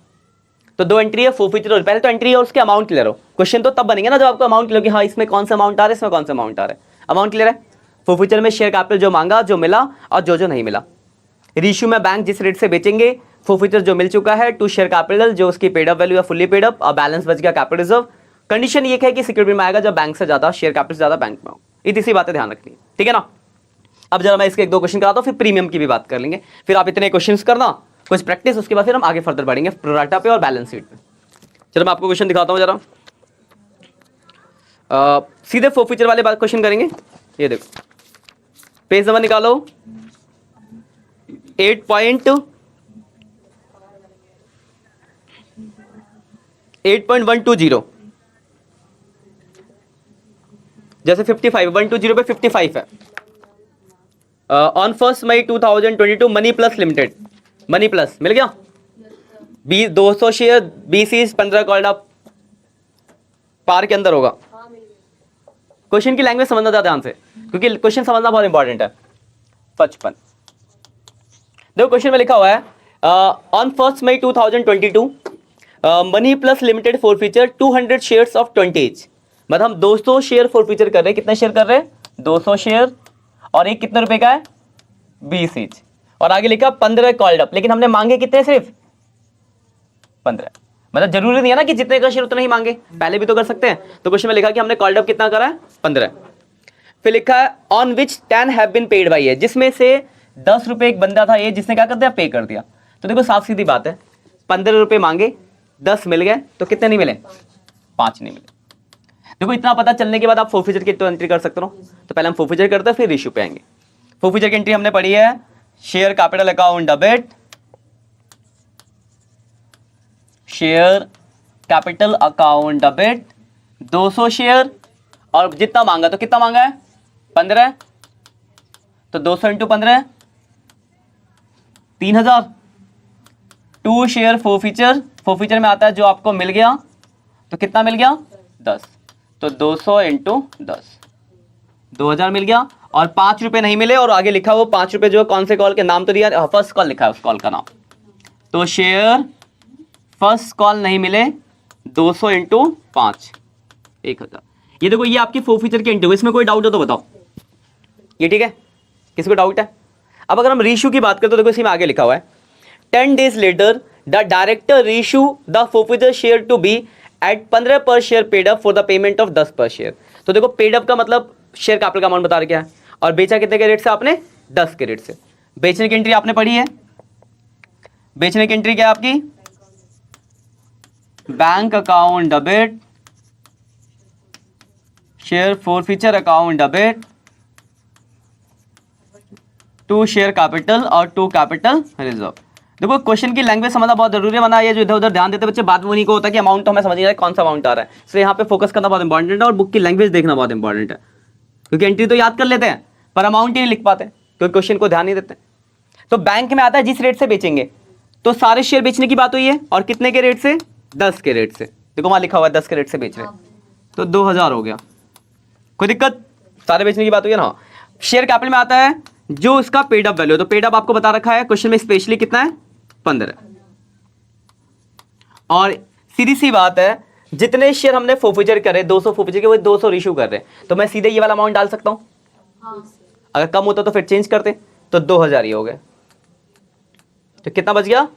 तो दो एंट्री है फोरफीचर और पहले तो एंट्री है और उसके अमाउंट क्लियर हो। क्वेश्चन तो तब बनेंगे ना जब आपको अमाउंट क्लियर हो कि हाँ इसमें कौन सा अमाउंट आ रहा है, इसमें कौन सा अमाउंट आ रहा है। अमाउंट क्लियर है, फोरफीचर में शेयर कैपिटल जो मांगा, जो मिला और जो नहीं मिला। रीइश्यू में बैंक जिस रेट से बेचेंगे, फोरफीचर जो मिल चुका है, टू शेयर कैपिटल जो उसकी पेड अप वैल्यू या फुल्ली पेड अप, और बैलेंस बच गया कैपिटल रिजर्व। कंडीशन ये है कि सिक्योरिटी में आएगा जब बैंक से ज्यादा शेयर कैपिटल से ज्यादा बैंक में हो। इतनी सी बातें ध्यान रखनी है, ठीक है ना। अब जरा मैं इसके एक दो क्वेश्चन कराता हूं, फिर प्रीमियम की भी बात कर लेंगे, फिर आप इतने क्वेश्चंस करना, कुछ प्रैक्टिस, उसके बाद फिर हम आगे फर्दर बढ़ेंगे प्रोराटा पे और बैलेंस शीट पे। चलो मैं आपको क्वेश्चन दिखाता हूं जरा, सीधे फोरफीचर वाले बात क्वेश्चन करेंगे। ये देखो पेज नंबर निकालो 8.120, जैसे 55 120 पे 55 है। On 1 May 2022 money plus limited, money plus मिल गया 200 शेयर 20 15 कॉल्ड अप पार के अंदर होगा। क्वेश्चन की लैंग्वेज समझना था ध्यान से, क्योंकि क्वेश्चन समझना बहुत इंपॉर्टेंट है। 55 देखो क्वेश्चन में लिखा हुआ है on 1 May 2022 money plus Limited forfeiture 200 shares of 20 each। मतलब हम 200 शेयर फोरफीचर कर रहे हैं, कितने शेयर कर रहे हैं, 200 शेयर, और एक कितने रुपए का है, 20 each। और आगे लिखा 15 कॉल्ड अप, लेकिन हमने मांगे कितने, सिर्फ 15। मतलब जरूरी नहीं है ना कि जितने का शेयर उतना ही मांगे, पहले भी तो कर सकते हैं। तो क्वेश्चन में लिखा कि हमने कॉल्ड अप कितना करा है, 15। फिर लिखा है on which 10 have been paid by, जिसमें से 10 रुपए एक बंदा था ये जिसने क्या कर दिया, पे कर दिया। तो देखो साफ सीधी बात है, 15 रुपए मांगे, 10 मिल गए, तो कितने नहीं मिले, 5 नहीं मिले। देखो इतना पता चलने के बाद आप फोरफीचर की तो एंट्री कर सकते हो। तो पहले हम फोरफीचर करते हैं, फिर इशू पे आएंगे। फोरफीचर की एंट्री हमने पढ़ी है, share capital account debit, share capital account debit 200 share, और जितना मांगा तो कितना मांगा है, 15, तो 200 इंटू 15 3000। 2 शेयर फोरफीचर, फोरफीचर में आता है जो आपको मिल गया, तो कितना मिल गया, 10, तो 200 इंटू 10 2000 मिल गया। और 5 रुपए नहीं मिले, और आगे लिखा वो 5 रुपए जो कौन से कॉल के नाम तो दिया, फर्स्ट कॉल लिखा है उस कॉल का नाम, तो शेयर फर्स्ट कॉल नहीं मिले, 200 इंटू 5 1000। ये देखो ये आपकी फोरफीचर की एंट्री, इसमें कोई डाउट हो तो बताओ, ये ठीक है, किसी को डाउट है। अब अगर हम रीइश्यू की बात करें तो देखो इसी में आगे लिखा हुआ है 10 days later the director reissue the forfeiture share to be at 15 per share paid up for the payment of 10 per share. तो देखो पेड अप का मतलब शेयर कैपिटल का अमाउंट बता रहा है, और बेचा कितने के रेट से आपने, 10 के रेट से। बेचने की एंट्री आपने पढ़ी है, बेचने की एंट्री क्या है आपकी, bank account debit, share forfeiture account debit, to share capital और टू कैपिटल रिजर्व। देखो क्वेश्चन की लैंग्वेज समझना बहुत जरूरी है, वरना ये जो इधर उधर ध्यान देते बच्चे बात वो नहीं को होता कि अमाउंट तो हमें समझ नहीं आ रहा है कौन सा अमाउंट आ रहा है। इसलिए यहाँ पे फोकस करना बहुत इंपॉर्टेंट है, और बुक की लैंग्वेज देखना बहुत इंपॉर्टेंट है, क्योंकि एंट्री तो याद कर लेते हैं पर अमाउंट ही नहीं लिख पाते, क्योंकि क्वेश्चन को ध्यान नहीं देते। तो बैंक में आता है जिस रेट से बेचेंगे, तो सारे शेयर बेचने की बात हुई है, और कितने के रेट से, 10 के रेट से। देखो वहां लिखा हुआ है 10 के रेट से बेच रहे, तो 2000 हो गया, कोई दिक्कत, सारे बेचने की बात हुई है ना। शेयर कैपिटल में आता है जो इसका पेड अप वैल्यू, तो पेड अप आपको बता रखा है क्वेश्चन में स्पेशली कितना है, 15। और सीधी सी बात है, जितने शेयर हमने फोरफीचर करे 200 फोरफीचर के, वो 200 इशू कर रहे हैं, तो मैं सीधे ये वाला अमाउंट डाल सकता हूं। अगर कम होता तो फिर चेंज करते, तो 2000 ही हो गए, तो कितना बच गया,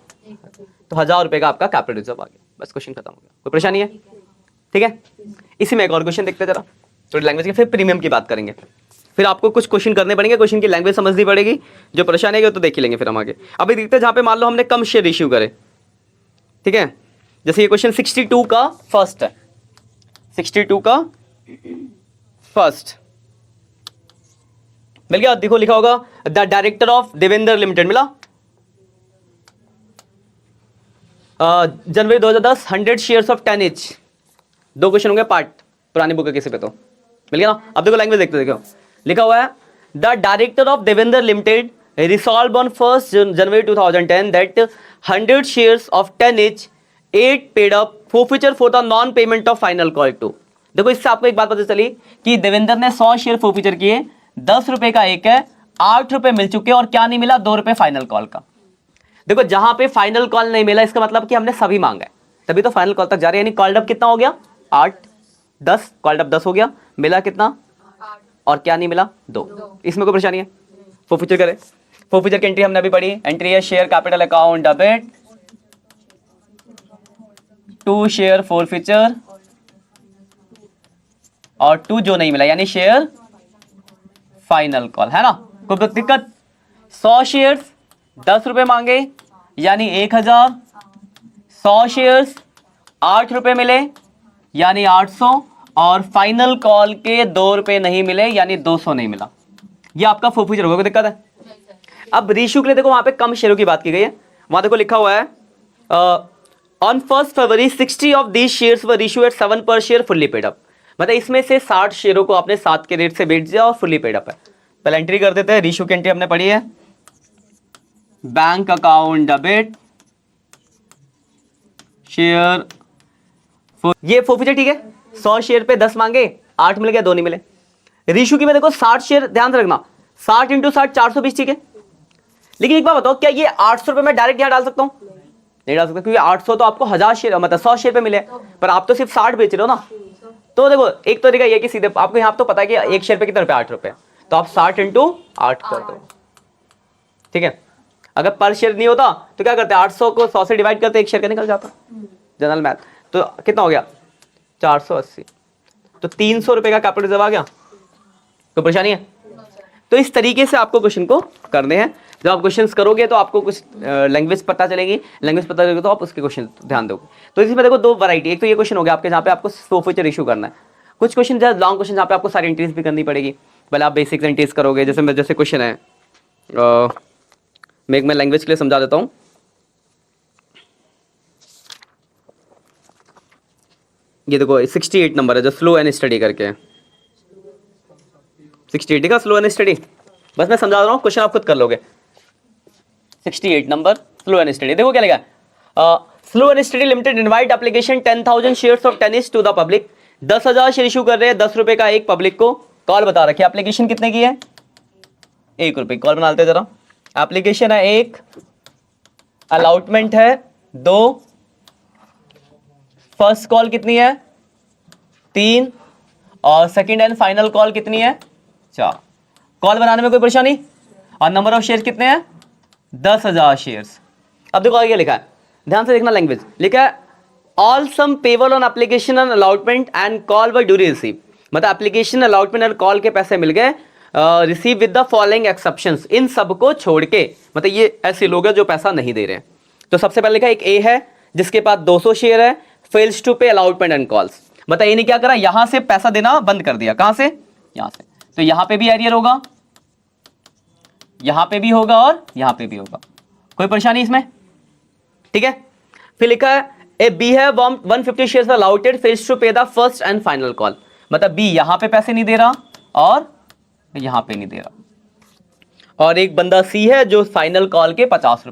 तो 1000 रुपए का आपका कैपिटल रिजर्व आ गया। बस क्वेश्चन खत्म हो गया, कोई परेशानी है। ठीक है, इसी में एक और क्वेश्चन देखते हैं जरा, थोड़ी लैंग्वेज की, फिर प्रीमियम की बात करेंगे। फिर आपको कुछ क्वेश्चन करने पड़ेंगे, क्वेश्चन की लैंग्वेज समझनी पड़ेगी, जो परेशानी है वो तो देख ही लेंगे फिर हम आगे। अभी देखते हैं जहां पे मान लो हमने कम शेयर इश्यू करे, ठीक है, जैसे ये क्वेश्चन 62 का फर्स्ट है, 62 का फर्स्ट मिल गया, देखो लिखा होगा the director of Devendra limited, मिला जनवरी 2010 100 शेयर्स ऑफ 10 each। दो क्वेश्चन होंगे पार्ट, पुरानी बुक है किसी पे तो मिल गया ना। अब देखो लैंग्वेज देखते, देखो लिखा हुआ है the director of Devendra limited resolve on 1st January 2010 that 100 shares of 10 each 8 paid up forfeiture for the non payment of final call to. देखो इससे आपको एक बात पता चली कि देवेंद्र ने 100 शेयर फोरफीचर किए, 10 रुपए का एक है, 8 रुपए मिल चुके और क्या नहीं मिला, 2 रुपए फाइनल कॉल का। देखो जहां पे फाइनल कॉल नहीं मिला इसका मतलब कि हमने सभी मांगा है, तभी तो फाइनल कॉल तक जा रहे हैं, यानी कॉल्ड अप कितना हो गया 8 10, कॉल्ड अप 10 हो गया, मिला कितना और क्या नहीं मिला 2। इसमें कोई परेशानी है, फोरफीचर करें। फोरफीचर की एंट्री हमने अभी पढ़ी, एंट्री है share capital account debit to share forfeiture और टू जो नहीं मिला यानी शेयर फाइनल कॉल, है ना, कोई दिक्कत। 100 शेयर्स 10 रुपए मांगे यानी 1000, 100 शेयर्स 8 रुपए मिले यानी 800 और फाइनल कॉल के 2 रुपए नहीं मिले यानी 200 नहीं मिला, ये आपका फोरफीचर होगा, कोई दिक्कत है। अब रीइश्यू के लिए देखो वहां पे कम शेयरों की बात की गई है, वहां देखो लिखा हुआ है on 1st February 60 of these shares were issue eight 7 पर शेयर फुल्ली पेड अप। मतलब इसमें से 60 शेयरों को आपने 7 के रेट से बेच दिया और फुल्ली पेड अप है। पहले एंट्री कर देते हैं, रीइश्यू की एंट्री हमने पढ़ी है, बैंक अकाउंट डेबिट शेयर ये फोरफीचर, ठीक है। 100 शेयर पे 10 मांगे, 8 मिल गया, 2 नहीं मिले। रीइश्यू की में देखो 60 शेयर, ध्यान से रखना 60 × 60 420, ठीक है। लेकिन एक बात बताओ, क्या ये 800 रुपए में डायरेक्ट यहां डाल सकता हूं? नहीं डाल सकता, क्योंकि 800 तो आपको 1000 शेयर मतलब 100 शेयर पे मिले, पर आप तो सिर्फ 60 बेच रहे हो ना। तो देखो एक तरीका ये कि सीधे आपको यहाँ तो पता है कि एक शेयर पे कितने रुपए, 8 रुपए, तो आप 60 × 8 कर दो, ठीक है। अगर पर शेयर नहीं होता तो क्या करते, 800 को 100 से डिवाइड करते, एक शेयर का निकल जाता, जनरल मैथ। तो कितना हो गया 480, तो 300 रुपए का कैपिटल रिजर्व आ गया, कोई परेशानी है। तो इस तरीके से आपको क्वेश्चन को करने हैं, जब आप क्वेश्चंस करोगे तो आपको कुछ लैंग्वेज पता चलेगी, लैंग्वेज पता चलेगी तो आप उसके क्वेश्चन ध्यान दोगे। तो इसमें देखो 2 वैरायटी, एक तो ये क्वेश्चन हो गया आपके जहाँ पे आपको फोरफीचर इशू करना है, कुछ क्वेश्चन जहाँ लॉन्ग क्वेश्चन जहाँ पे आपको सारी एंट्रीज भी करनी पड़ेगी, पहले आप बेसिक एंट्रीज करोगे। जैसे क्वेश्चन है, मैं लैंग्वेज के लिए समझा देता हूँ। ये देखो 68 नंबर है जो स्लो एंड स्टडी करके है, 68 का स्लो एंड स्टडी, बस मैं समझा रहा हूँ, क्वेश्चन आप खुद कर लोगे। 68 नंबर स्लो एंड स्टडी, देखो क्या लिखा है, slow and study limited invite application 10,000 shares of tennis to the public. 10,000 share issue कर रहे हैं, 10 रुपए का एक पब्लिक को, कॉल बता रखी है, एप्लीकेशन कितने की है 1 रुपए, कॉल बना लेते जरा। एप्लीकेशन है 1, अलॉटमेंट है 2, फर्स्ट कॉल कितनी है 3 और सेकंड एंड फाइनल कॉल कितनी है 4। कॉल बनाने में कोई परेशानी, और नंबर ऑफ शेयर कितने हैं 10,000 शेयर्स। अब देखो आगे लिखा है, ध्यान से देखना लैंग्वेज, लिखा है all sum payable on application and allotment and call were duly receive. मतलब एप्लीकेशन अलॉटमेंट और कॉल के पैसे मिल गए, receive with the following exceptions, इन सबको छोड़ के, मतलब ये ऐसे लोग हैं जो पैसा नहीं दे रहे हैं। तो सबसे पहले लिखा एक ए है जिसके पास 200 शेयर है, फेल्स टू पे अलॉटमेंट एंड कॉल्स, मतलब ये नहीं क्या करा, यहां से पैसा देना बंद कर दिया, कहां से, यहां से। तो यहां पे भी एरियर होगा, यहां पे भी होगा और यहां पे भी होगा, कोई परेशानी इसमें, ठीक है। फिर लिखा है ए बी है 150 shares allotted fails to pay the first and final call, मतलब बी यहां पे पैसे नहीं दे रहा और यहां पे नहीं दे रहा। और एक बंदा सी है जो फाइनल कॉल के 50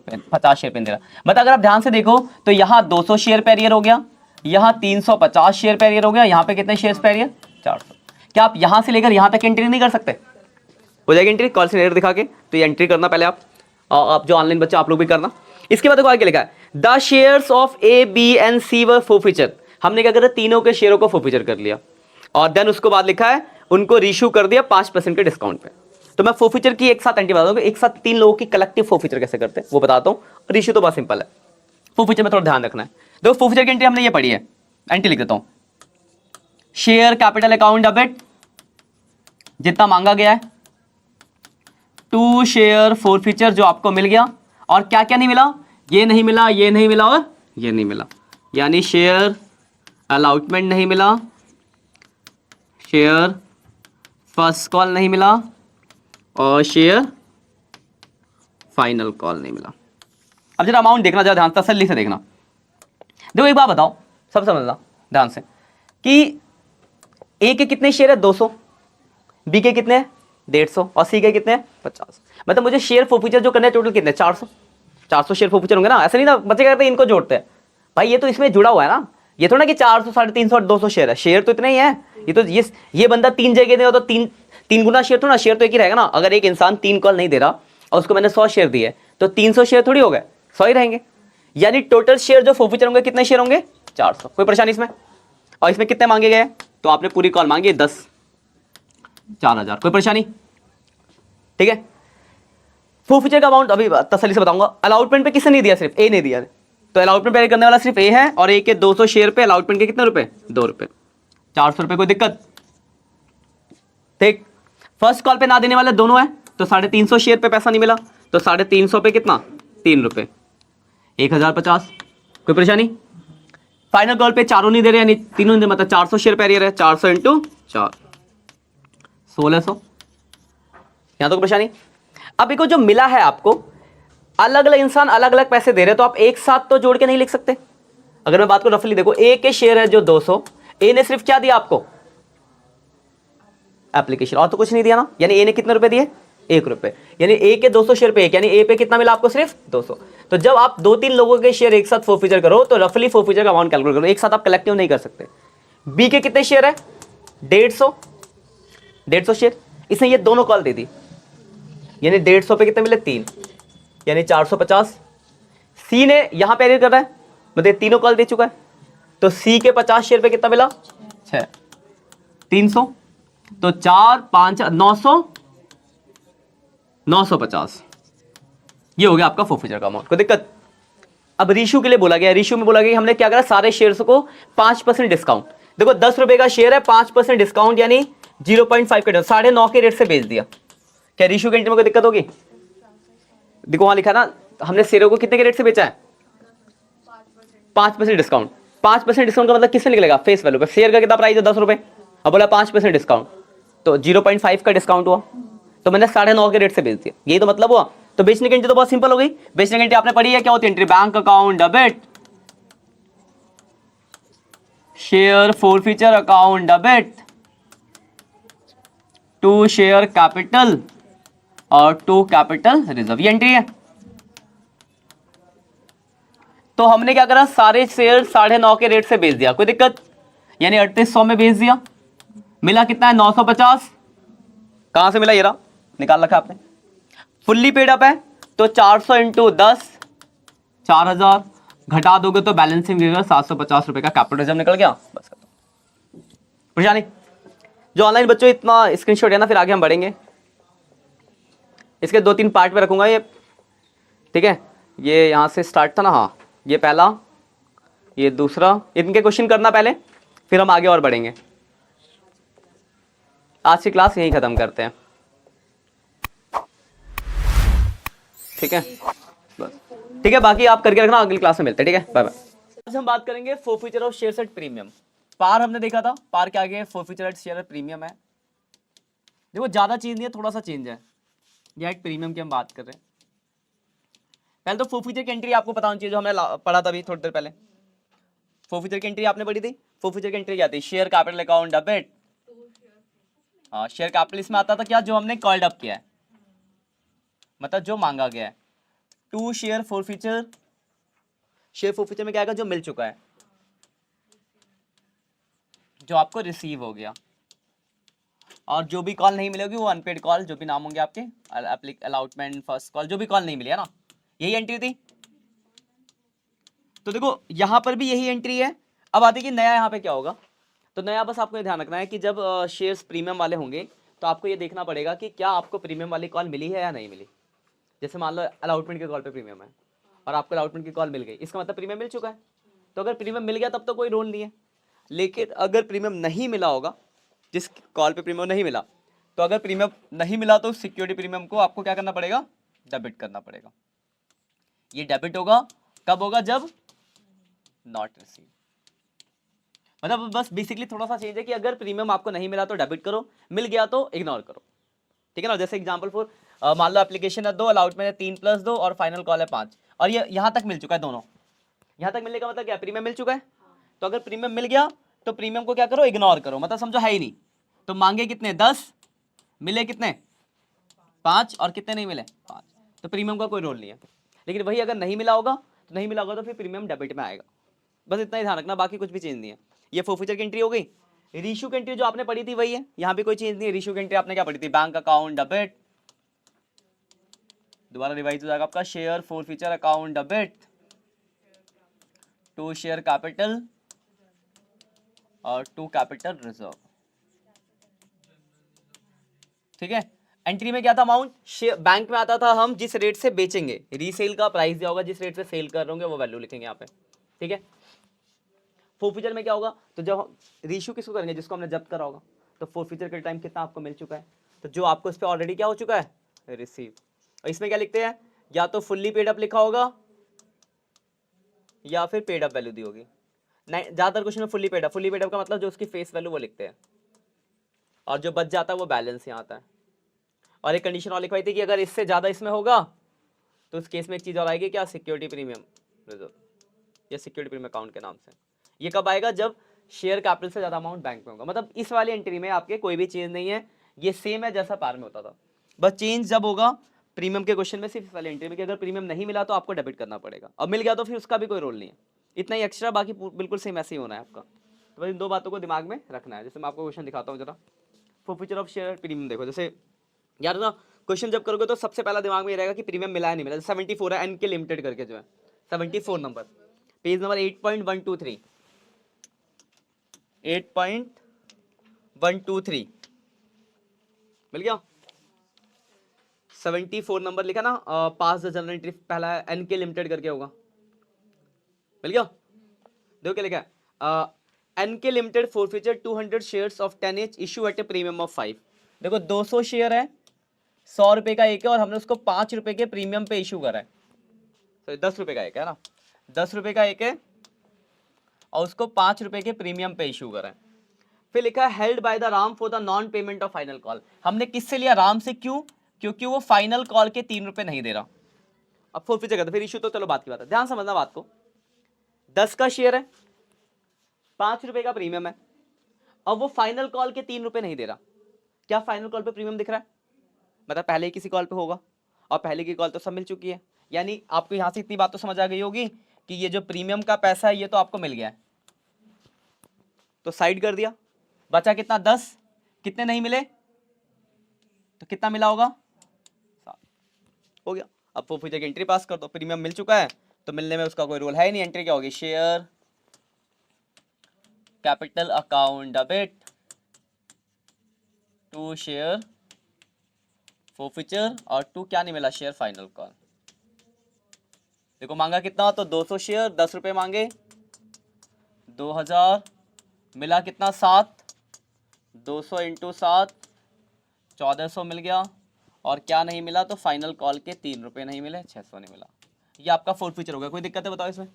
शेयर पे दे रहा। मतलब अगर आप ध्यान से देखो तो यहां 200 शेयर पे एरियर हो गया, यहां 350 शेयर पे एरियर हो गया, यहां पे कितने शेयर्स पे एरियर 400। क्या आप यहां से लेकर यहां तक एंट्री नहीं कर सकते, हो जाएगी एंट्री कॉल से दिखा के, तो ये एंट्री करना पहले आप जो ऑनलाइन बच्चे आप लोग भी करना। इसके बाद देखो आगे लिखा है the shares of A B and C were forfeiture, हमने क्या करा तीनों के शेयरों को फोरफीचर कर लिया, और देन उसको बाद लिखा है उनको रीइश्यू कर दिया 5% के डिस्काउंट पे। तो मैं फोरफीचर की एक साथ एंट्री बता दूंगा, एक साथ 3 लोगों की कलेक्टिव फोरफीचर कैसे करते हैं वो बताता हूँ। रीइश्यू तो बहुत सिंपल है, फोरफीचर में थोड़ा ध्यान रखना है। देखो फोरफीचर की एंट्री हमने ये पढ़ी है, एंट्री लिख देता हूँ, शेयर कैपिटल अकाउंट डेबिट जितना मांगा गया है, टू शेयर फोरफीचर जो आपको मिल गया, और क्या क्या नहीं मिला, ये नहीं मिला, ये नहीं मिला और ये नहीं मिला, यानी शेयर अलॉटमेंट नहीं मिला, शेयर फर्स्ट कॉल नहीं मिला और शेयर फाइनल कॉल नहीं मिला। अब जरा अमाउंट देखना, जरा ध्यान तसल्ली से देखना। देखो एक बात बताओ, सब समझना ध्यान से कि ए के कितने शेयर है 200, बी के कितने 150 और सी के कितने 50। मतलब मुझे शेयर फोरफीचर जो करने हैं टोटल कितने 400 शेयर फोरफीचर होंगे ना, ऐसे नहीं ना बच्चे कहते हैं इनको जोड़ते हैं, भाई ये तो इसमें जुड़ा हुआ है ना, ये थोड़ा ना कि 400 350 और 200 शेयर है, शेयर तो इतने ही है। ये तो ये बंदा 3 जगह देगा तो तीन गुना शेयर थोड़ा, शेयर तो एक ही रहेगा ना। अगर एक इंसान 3 कॉल नहीं दे रहा और उसको मैंने 100 शेयर दिए तो 300 शेयर थोड़ी हो गए, 100 ही रहेंगे। यानी टोटल शेयर जो फोरफीचर होंगे कितने शेयर होंगे 400। कोई परेशानी इसमें? और इसमें कितने मांगे गए, तो आपने पूरी कॉल मांगी 10, 4000। कोई परेशानी? ठीक है। फोरफीचर का अमाउंट अभी तसल्ली से बताऊंगा। अलॉटमेंट पे किसने नहीं दिया, सिर्फ ए ने दिया, तो अलॉटमेंट पे करने वाला सिर्फ ए है, और ए के 200 शेयर पे अलॉटमेंट के कितने रुपए 2 रुपए, 400 रुपए। कोई दिक्कत? ठीक। फर्स्ट कॉल पे ना देने वाले दोनों है, तो 350 शेयर पे पैसा नहीं मिला, तो 350 पे कितना 3 रुपए, 1050। कोई परेशानी? फाइनल कॉल पे चारों नहीं दे रहे, यानी तीनों नहीं दे, मतलब 400 शेयर पे एरियर है, 400 इंटू 4 1600। यहां तो कोई परेशानी? अब देखो जो मिला है आपको, अलग अलग इंसान अलग अलग पैसे दे रहे हैं, तो आप एक साथ तो जोड़ के नहीं लिख सकते। अगर मैं बात को रफली देखो, ए के शेयर है जो 200, ए ने सिर्फ क्या दिया आपको एप्लीकेशन, और तो कुछ नहीं दिया ना, यानी ए ने कितने रुपए दिए 1 रुपए, यानी ए के 200 शेयर पे 1, यानी ए पे कितना मिला आपको सिर्फ 200। तो जब आप 2-3 लोगों के शेयर एक साथ फोरफीचर करो तो रफली फोरफीचर का अमाउंट कैलकुलेट करो, एक साथ आप कलेक्टिव नहीं कर सकते। बी के कितने शेयर है 150 शेयर, इसने ये दोनों कॉल दे दी, यानी 150 पे कितने मिले 3, यानी 450। सी ने यहां पे एडिट कर रहा है, मतलब तीनों कॉल दे चुका है, तो सी के 50 शेयर पे कितना मिला 6, 300, तो 4 5 900, 950। ये हो गया आपका फोरफीचर का अमाउंट। कोई दिक्कत? अब रेशियो के लिए बोला गया, रेशियो में बोला गया हमने क्या करा, सारे शेयर्स को 5% डिस्काउंट। देखो 10 रुपए का शेयर है, 5% डिस्काउंट यानी 0.5 के 9.5 के रेट से बेच दिया। क्या रेशियो के एंट्री में कोई दिक्कत होगी? देखो वहां लिखा ना, हमने शेयरों को कितने के रेट से बेचा है 5% डिस्काउंट। 5% डिस्काउंट का मतलब किससे निकलेगा फेस वैल्यू पे, शेयर का कितना प्राइस है 10 रुपए, अब बोला 5% डिस्काउंट, तो 0.5 का डिस्काउंट हुआ, तो मैंने 9.5 के रेट से बेच दिया, यही तो मतलब हुआ। तो बेचने की एंट्री तो बहुत सिंपल हो गई। बेचने की एंट्री आपने पढ़ी है, क्या होती है entry, bank account debit, share forfeiture account debit, to share capital और टू कैपिटल रिजर्व, ये एंट्री है। तो हमने क्या करा, सारे शेयर 9.5 के रेट से बेच दिया। कोई दिक्कत? यानी 3800 में बेच दिया, मिला कितना है 950। कहां से मिला, ये रहा, निकाल रखा आपने। फुल्ली पेड अप है तो 400 इंटू 10 4000, घटा दोगे तो बैलेंसिंग फिगर 750 रुपए का कैपिटल रिजर्व निकल गया। बस परेशानी? जो ऑनलाइन बच्चों इतना स्क्रीनशॉट है ना, फिर आगे हम बढ़ेंगे। इसके 2-3 पार्ट में रखूंगा ये, ठीक है। ये यहां से स्टार्ट था ना, हाँ ये पहला, ये दूसरा, इनके क्वेश्चन करना पहले, फिर हम आगे और बढ़ेंगे। आज की क्लास यहीं खत्म करते हैं, ठीक है बस, ठीक है। बाकी आप करके रखना, अगली क्लास में मिलते हैं, ठीक है, बाय बाय। आज हम बात करेंगे forfeiture of share at premium. पार हमने देखा था, पार के आगे फोरफीचर एट शेयर प्रीमियम है। देखो ज्यादा चेंज नहीं है, थोड़ा सा चेंज है, ये एक प्रीमियम की हम बात कर रहे हैं। पहले तो फोरफीचर की एंट्री आपको पता होनी चाहिए, जो हमने पढ़ा था अभी थोड़ी देर पहले। फोरफीचर की एंट्री आपने पढ़ी थी। फोरफीचर की एंट्री क्या थी, शेयर कैपिटल अकाउंट डेबिट, हाँ शेयर कैपिटल इसमें आता था क्या, जो हमने कॉल्ड अप किया है, मतलब जो मांगा गया है। To share forfeiture, share forfeiture में क्या आएगा, जो मिल चुका है, जो आपको रिसीव हो गया, और जो भी कॉल नहीं मिलेगी वो अनपेड कॉल, जो भी नाम होंगे आपके, अलॉटमेंट फर्स्ट कॉल, जो भी कॉल नहीं मिली है ना, यही एंट्री थी। तो देखो यहां पर भी यही एंट्री है। अब आती कि नया यहाँ पे क्या होगा, तो नया बस आपको ये ध्यान रखना है कि जब शेयर्स प्रीमियम वाले होंगे तो आपको ये देखना पड़ेगा कि क्या आपको प्रीमियम वाली कॉल मिली है या नहीं मिली। जैसे मान लो अलॉटमेंट के कॉल पे प्रीमियम है और आपको अलॉटमेंट की कॉल मिल गई, इसका मतलब प्रीमियम मिल चुका है। तो अगर प्रीमियम मिल गया तब तो कोई रोल नहीं है। लेकिन अगर प्रीमियम नहीं मिला होगा, जिस कॉल पे प्रीमियम नहीं मिला, तो अगर प्रीमियम नहीं मिला तो सिक्योरिटी प्रीमियम को आपको क्या करना पड़ेगा, डेबिट करना पड़ेगा। ये डेबिट होगा कब होगा, जब नॉट रिसीव, मतलब बस बेसिकली थोड़ा सा चेंज है कि अगर प्रीमियम आपको नहीं मिला तो डेबिट करो, मिल गया तो इग्नोर करो, ठीक है ना। जैसे एग्जांपल फॉर मान लो एप्लीकेशन है 2, अलाउटमेंट है 3+2 और फाइनल कॉल है 5, और ये यहाँ तक मिल चुका है दोनों। यहाँ तक मिलने का मतलब क्या, प्रीमियम मिल चुका है। तो अगर प्रीमियम मिल गया तो प्रीमियम को क्या करो, इग्नोर करो, मतलब समझो है ही नहीं। तो मांगे कितने 10, मिले कितने 5, और कितने नहीं मिले 5, तो प्रीमियम का कोई रोल नहीं है। लेकिन वही अगर नहीं मिला होगा तो नहीं मिला होगा तो फिर प्रीमियम डेबिट में आएगा। बस इतना ही ध्यान रखना, बाकी कुछ भी चेंज नहीं है। ये फोरफीचर की एंट्री हो गई। रीशू की एंट्री जो आपने पढ़ी थी वही है, यहाँ भी कोई चेंज नहीं है। रीशू की एंट्री आपने क्या पढ़ी थी, बैंक अकाउंट डेबिट, दोबारा रिवाइज हो जाएगा आपका, share forfeiture account debit to share capital और टू कैपिटल रिजर्व, ठीक है। एंट्री में क्या था, अमाउंट बैंक में आता था, हम जिस रेट से बेचेंगे, रीसेल का प्राइस दिया होगा, जिस रेट से सेल कर रहे होंगे वो वैल्यू लिखेंगे यहाँ पे, ठीक है। फोरफीचर में क्या होगा, तो जब रीशू किसको करेंगे, जिसको हमने जब्त करा होगा, तो फोरफीचर के टाइम कितना आपको मिल चुका है, तो जो आपको इस पर ऑलरेडी क्या हो चुका है, रिसीव। और इसमें क्या लिखते हैं, या तो फुल्ली पेड अप लिखा होगा या फिर पेड अप वैल्यू दी होगी। नहीं, ज्यादातर क्वेश्चन में फुल्ली पेड अप का मतलब जो उसकी फेस वैल्यू वो लिखते हैं, और जो बच जाता है वो बैलेंस यहाँ आता है। और एक कंडीशन और लिखवाई थी कि अगर इससे ज्यादा इसमें होगा तो उस केस में एक चीज और आएगी, क्या, सिक्योरिटी प्रीमियम रिजर्व या सिक्योरिटी प्रीमियम अकाउंट के नाम से। ये कब आएगा, जब शेयर कैपिटल से ज्यादा अमाउंट बैंक में होगा। मतलब इस वाली एंट्री में आपके कोई भी चेंज नहीं है, ये सेम है जैसा पार में होता था, बस चेंज जब होगा प्रीमियम के क्वेश्चन में सिर्फ इस वाली एंट्री में कि अगर प्रीमियम नहीं मिला तो आपको डेबिट करना पड़ेगा, और मिल गया तो फिर उसका भी कोई रोल नहीं है। इतना ही एक्स्ट्रा, बाकी बिल्कुल सेम ऐसे ही होना है आपका। तो बस इन दो बातों को दिमाग में रखना है। जैसे मैं आपको क्वेश्चन दिखाता हूँ जरा, फोरफीचर ऑफ शेयर प्रीमियम देखो। जैसे यार ना क्वेश्चन जब करोगे तो सबसे पहला दिमाग में ये रहेगा कि प्रीमियम मिला है नहीं मिला। 74 है, एनके लिमिटेड करके जो है 74 नंबर, पेज नंबर 8.123 8.123 मिल गया। 74 नंबर लिखा ना, पास द जनरल एंट्री, पहला एनके लिमिटेड करके होगा, मिल गया। देखो क्या लिखा है, NK limited forfeiture 200 shares of 10 each issue at a premium of 5। देखो 200 शेयर है, 100 रुपए का एक है, और हमने उसको 5 रुपए के प्रीमियम पे इशू करा है। तो 10 रुपए का एक है ना, 10 रुपए का एक है और उसको 5 रुपए के प्रीमियम पे इशू करा है। फिर लिखा है held by the Ram for the non payment of final call. हमने किससे लिया, राम से, क्यों, क्योंकि वो फाइनल कॉल के 3 रुपए नहीं दे रहा। अब फोरफीचर करते फिर इशू, तो चलो बात की बात है, ध्यान समझना बात को। 10 का शेयर है, 5 रुपए का प्रीमियम है, और वो फाइनल कॉल के 3 रुपए नहीं दे रहा। क्या फाइनल कॉल पे प्रीमियम दिख रहा है, मतलब पहले ही किसी कॉल पे होगा, और पहले की कॉल तो सब मिल चुकी है। यानी आपको यहां से इतनी बात तो समझ आ गई होगी कि ये जो प्रीमियम का पैसा है ये तो आपको मिल गया है, तो साइड कर दिया। बचा कितना, 10, कितने नहीं मिले, तो कितना मिला होगा, 7 हो गया। अब फोरफीचर की एंट्री पास कर दो, प्रीमियम मिल चुका है तो मिलने में उसका कोई रोल है ही नहीं। एंट्री क्या होगी, share capital account debit to share forfeiture, और टू क्या नहीं मिला, शेयर फाइनल कॉल। देखो मांगा कितना, तो 200 शेयर 10 रुपए मांगे, 2000, मिला कितना 7, 200 इंटू 7 1400 मिल गया, और क्या नहीं मिला, तो फाइनल कॉल के 3 रुपए नहीं मिले, 600 नहीं मिला। ये आपका फोरफीचर हो गया। कोई दिक्कत है बताओ इसमें।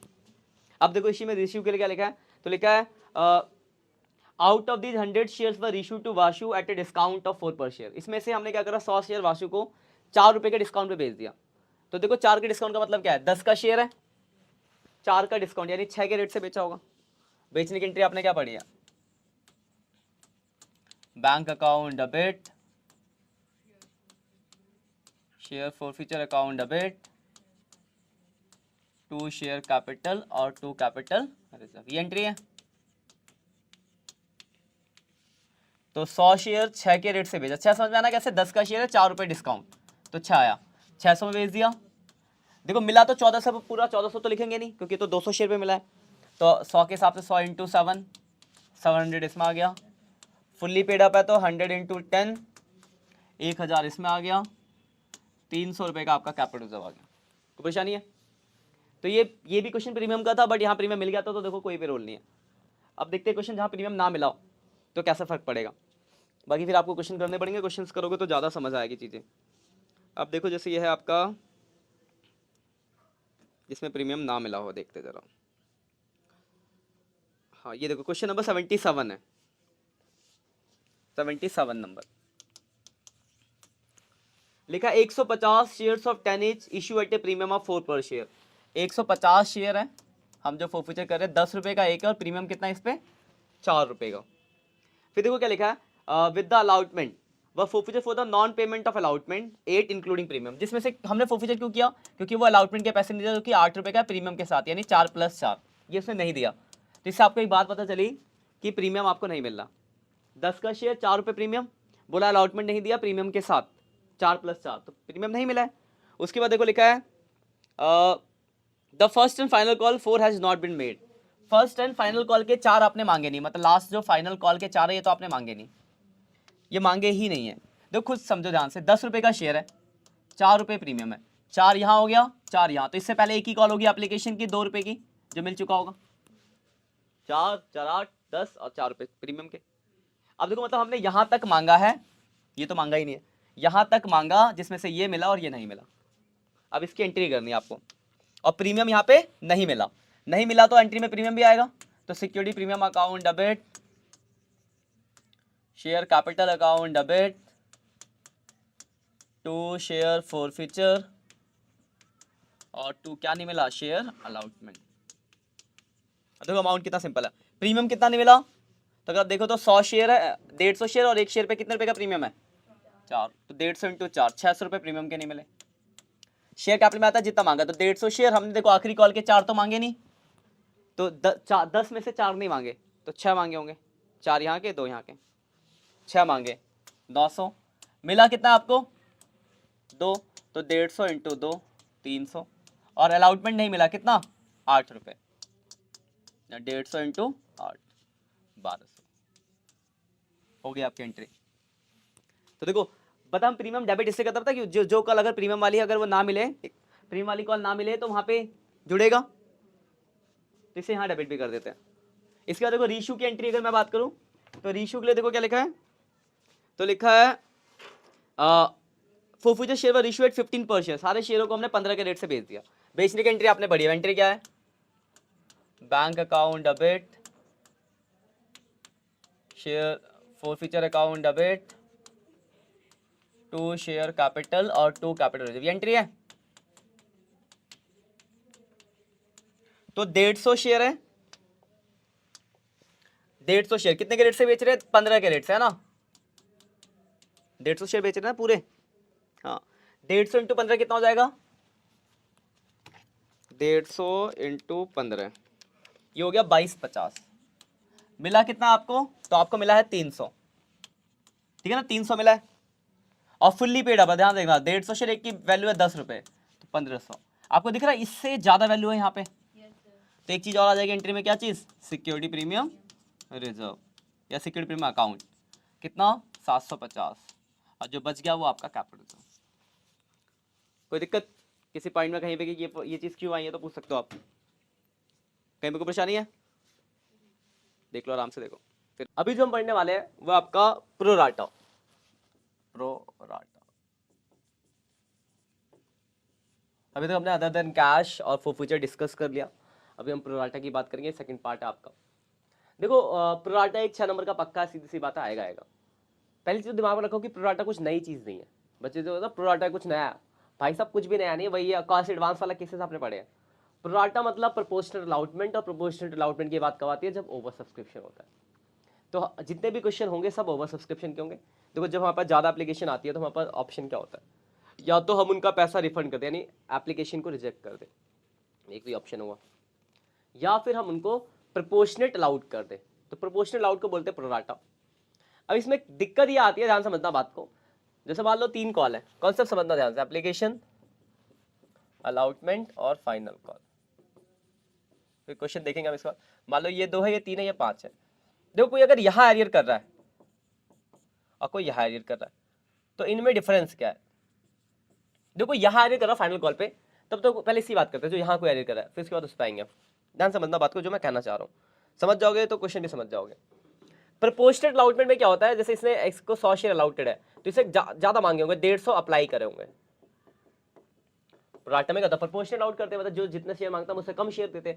अब देखो इसी में रिसीव के लिए क्या लिखा है, तो लिखा है out of these 100 shares were issue to Vashu at a discount of 4 per share. इसमें से हमने क्या करा, 100 शेयर वाशु को 4 रुपए के डिस्काउंट पे बेच दिया। तो देखो 4 के डिस्काउंट का मतलब क्या है, 10 का शेयर है, 4 का डिस्काउंट यानी 6 के रेट से बेचा होगा। बेचने की एंट्री आपने क्या पढ़ी है, bank account debit, share forfeiture account debit to share capital और टू कैपिटल रिजर्व, ये एंट्री है। तो 100 शेयर 6 के रेट से बेचा, 6 समझ में आना कैसे, 10 का शेयर है, 4 रुपए डिस्काउंट, तो 6 आया, 600 में बेच दिया। देखो मिला तो 1400, पूरा 1400 तो लिखेंगे नहीं क्योंकि तो 200 शेयर पे मिला है, तो 100 के हिसाब से 100 इंटू 7, 700 इसमें आ गया। फुल्ली पेड अप है तो 100 इंटू 10, 1000 इसमें आ गया, 300 रुपये का आपका कैपिटल रिजर्व आ गया। कोई परेशानी है। तो ये भी क्वेश्चन प्रीमियम का था, बट यहाँ प्रीमियम मिल गया था, तो देखो कोई भी रोल नहीं है। अब देखते हैं क्वेश्चन जहाँ प्रीमियम ना मिला हो तो कैसा फर्क पड़ेगा। बाकी फिर आपको क्वेश्चन करने पड़ेंगे, क्वेश्चंस करोगे तो ज़्यादा समझ आएगी चीज़ें। अब देखो जैसे ये है आपका जिसमें प्रीमियम ना मिला हो, देखते जरा। हाँ ये देखो क्वेश्चन नंबर 77 है, 77 नंबर। लिखा 150 shares of 10 each issue at a premium of 4 per share. 150 share है, हम जो फोरफीचर कर रहे हैं 10 रुपये का एक है, और प्रीमियम कितना है इस पे 4 रुपये का। फिर देखो क्या लिखा है, विद द अलाउटमेंट व forfeiture for the non payment of allotment 8 including premium. जिसमें से हमने फोरफीचर क्यों किया, क्योंकि वो अलाउटमेंट के पैसे नहीं दिया, जो कि 8 रुपये का प्रीमियम के साथ, यानी 4 + 4 ये उसने नहीं दिया। तो इससे आपको एक बात पता चली कि प्रीमियम आपको नहीं मिल रहा। 10 का शेयर 4 रुपये प्रीमियम, बोला अलाउटमेंट नहीं दिया प्रीमियम के साथ 4 + 4, तो प्रीमियम नहीं मिला है। उसके बाद देखो लिखा है the first and final call 4 has not been made. First and final call के 4 आपने मांगे नहीं, मतलब लास्ट जो फाइनल कॉल के 4 है ये तो आपने मांगे नहीं, ये मांगे ही नहीं है। देखो खुद समझो ध्यान से, 10 रुपये का शेयर है, 4 रुपये प्रीमियम है, 4 यहाँ हो गया 4 यहाँ, तो इससे पहले एक ही कॉल होगी एप्लीकेशन की 2 रुपये की जो मिल चुका होगा, 4 4 8 10 और 4 रुपये प्रीमियम के। अब देखो मतलब हमने यहाँ तक मांगा है, ये तो मांगा ही नहीं है, यहाँ तक मांगा जिसमें से ये मिला और ये नहीं मिला। अब इसकी एंट्री करनी है आपको, और प्रीमियम यहाँ पे नहीं मिला, नहीं मिला तो एंट्री में प्रीमियम भी आएगा। तो security premium account debit, share capital account debit to share forfeiture, और टू क्या नहीं मिला, शेयर अलाउटमेंट। देखो अमाउंट कितना सिंपल है, प्रीमियम कितना नहीं मिला, तो अगर आप देखो तो 100 शेयर है, 150 शेयर, और एक शेयर पे कितने रुपए का प्रीमियम है 4, तो 150 × 4 600 रुपये प्रीमियम के नहीं मिले। शेयर कैपिटल में आता है जितना मांगा, तो 150 शेयर, हमने देखो आखिरी कॉल के 4 तो मांगे नहीं, तो 10 में से 4 नहीं मांगे तो 6 मांगे होंगे, 4 यहाँ के 2 यहाँ के, 6 मांगे 900, मिला कितना आपको 2, तो 150 × 2 300, और अलाउटमेंट नहीं मिला कितना 8 रुपये, 150 × 8 1200 हो गई आपकी एंट्री। तो देखो बता हम प्रीमियम डेबिट इससे करता था कि जो कॉल अगर प्रीमियम वाली अगर वो ना मिले, प्रीमियम वाली कॉल ना मिले तो वहाँ पे जुड़ेगा, तो इसे यहाँ डेबिट भी कर देते हैं। इसके बाद देखो रीशू की एंट्री अगर मैं बात करूँ तो रीशू के लिए देखो क्या लिखा है, तो लिखा है forfeiture share were issue eight 15 per share. सारे शेयरों को हमने 15 के रेट से बेच दिया, बेचने की एंट्री आपने बढ़ी है। एंट्री क्या है, bank account debit, share forfeiture account debit to share capital और टू कैपिटल रिजर्व, ये एंट्री है। तो 150 शेयर है, 150 शेयर कितने के रेट से बेच रहे हैं 15 के रेट से, है ना, 150 शेयर बेच रहे हैं ना पूरे, हाँ 150 × 15 कितना हो जाएगा 150 × 15, ये हो गया 2250। मिला कितना आपको, तो आपको मिला है 300, ठीक है ना, 300 मिला है, और फुल्ली पेड अब ध्यान देखना 150 शेयर एक की वैल्यू है 10 रुपये, तो 1500 आपको दिख रहा है, इससे ज़्यादा वैल्यू है यहाँ पे। तो एक चीज़ और आ जाएगी एंट्री में, क्या चीज़, सिक्योरिटी प्रीमियम रिजर्व या सिक्योरिटी प्रीमियम अकाउंट, कितना 750, और जो बच गया वो आपका कैपिटल रिजर्व। कोई दिक्कत किसी पॉइंट में कहीं पे कि ये चीज़ क्यों आई है तो पूछ सकते हो आप, कहीं पे कोई परेशानी है देख लो आराम से देखो। फिर अभी जो हम पढ़ने वाले हैं वो आपका प्रोराटा, अभी तक हमने अदर देन कैश और फॉरफीचर डिस्कस कर लिया, अभी हम प्रोराटा की बात करेंगे, सेकंड पार्ट है आपका। देखो प्रोराटा एक 6 नंबर का पक्का सीधी सी बात आएगा। पहली चीज़ दिमाग में रखो कि प्रोराटा कुछ नई चीज़ नहीं है, बच्चे जो होता है प्रोराटा कुछ नया है, भाई साहब कुछ भी नया नहीं है, वही कॉस्ट एडवांस वाला केसेस आपने पढ़े हैं। प्रोराटा मतलब प्रोपोर्शनल अलाउटमेंट, और प्रोपोर्शनल अलाउटमेंट की बात कब आती है, जब ओवर सब्सक्रिप्शन होता है। तो जितने भी क्वेश्चन होंगे सब ओवर सब्सक्रिप्शन के होंगे। देखो जब हमारे पास ज़्यादा एप्लीकेशन आती है तो हमारे पास ऑप्शन क्या होता है, या तो हम उनका पैसा रिफंड कर दें यानी एप्लीकेशन को रिजेक्ट कर दें, एक भी ऑप्शन हुआ, या फिर हम उनको प्रोपोर्शनेट अलाउड कर दें, तो प्रोपोर्शनल अलाउड को बोलते हैं प्रोराटा। अब इसमें दिक्कत ये आती है, ध्यान समझना बात को, जैसे मान लो 3 कॉल है, कॉन्सेप्ट समझना ध्यान से, एप्लीकेशन, अलाउटमेंट और फाइनल कॉल। फिर क्वेश्चन देखेंगे हम इसका, मान लो ये 2 है, ये 3 है, ये 5 है। देखो कोई अगर यहाँ एरियर कर रहा है और कोई यहाँ एरियर कर रहा है, तो इनमें डिफरेंस क्या है। देखो यहाँ एरियर कर रहा है फाइनल कॉल पे, तब तो पहले इसी बात करते हैं जो यहाँ कोई एरियर कर रहा है, फिर उसके बाद उस पर आएंगे। ध्यान समझना बात को जो मैं कहना चाह रहा हूँ। समझ जाओगे तो क्वेश्चन भी समझ जाओगे। प्रपोर्शनेट अलाउटमेंट में क्या होता है, जैसे इसने एक्स को 100 शेयर अलाउटेड है तो इसे ज्यादा मांगे होंगे, 150 अप्लाई करे होंगे। प्रोराटा में क्या होता है, प्रपोर्शनेट आउट करते हैं, मतलब जो जितने शेयर मांगता है उससे कम शेयर देते।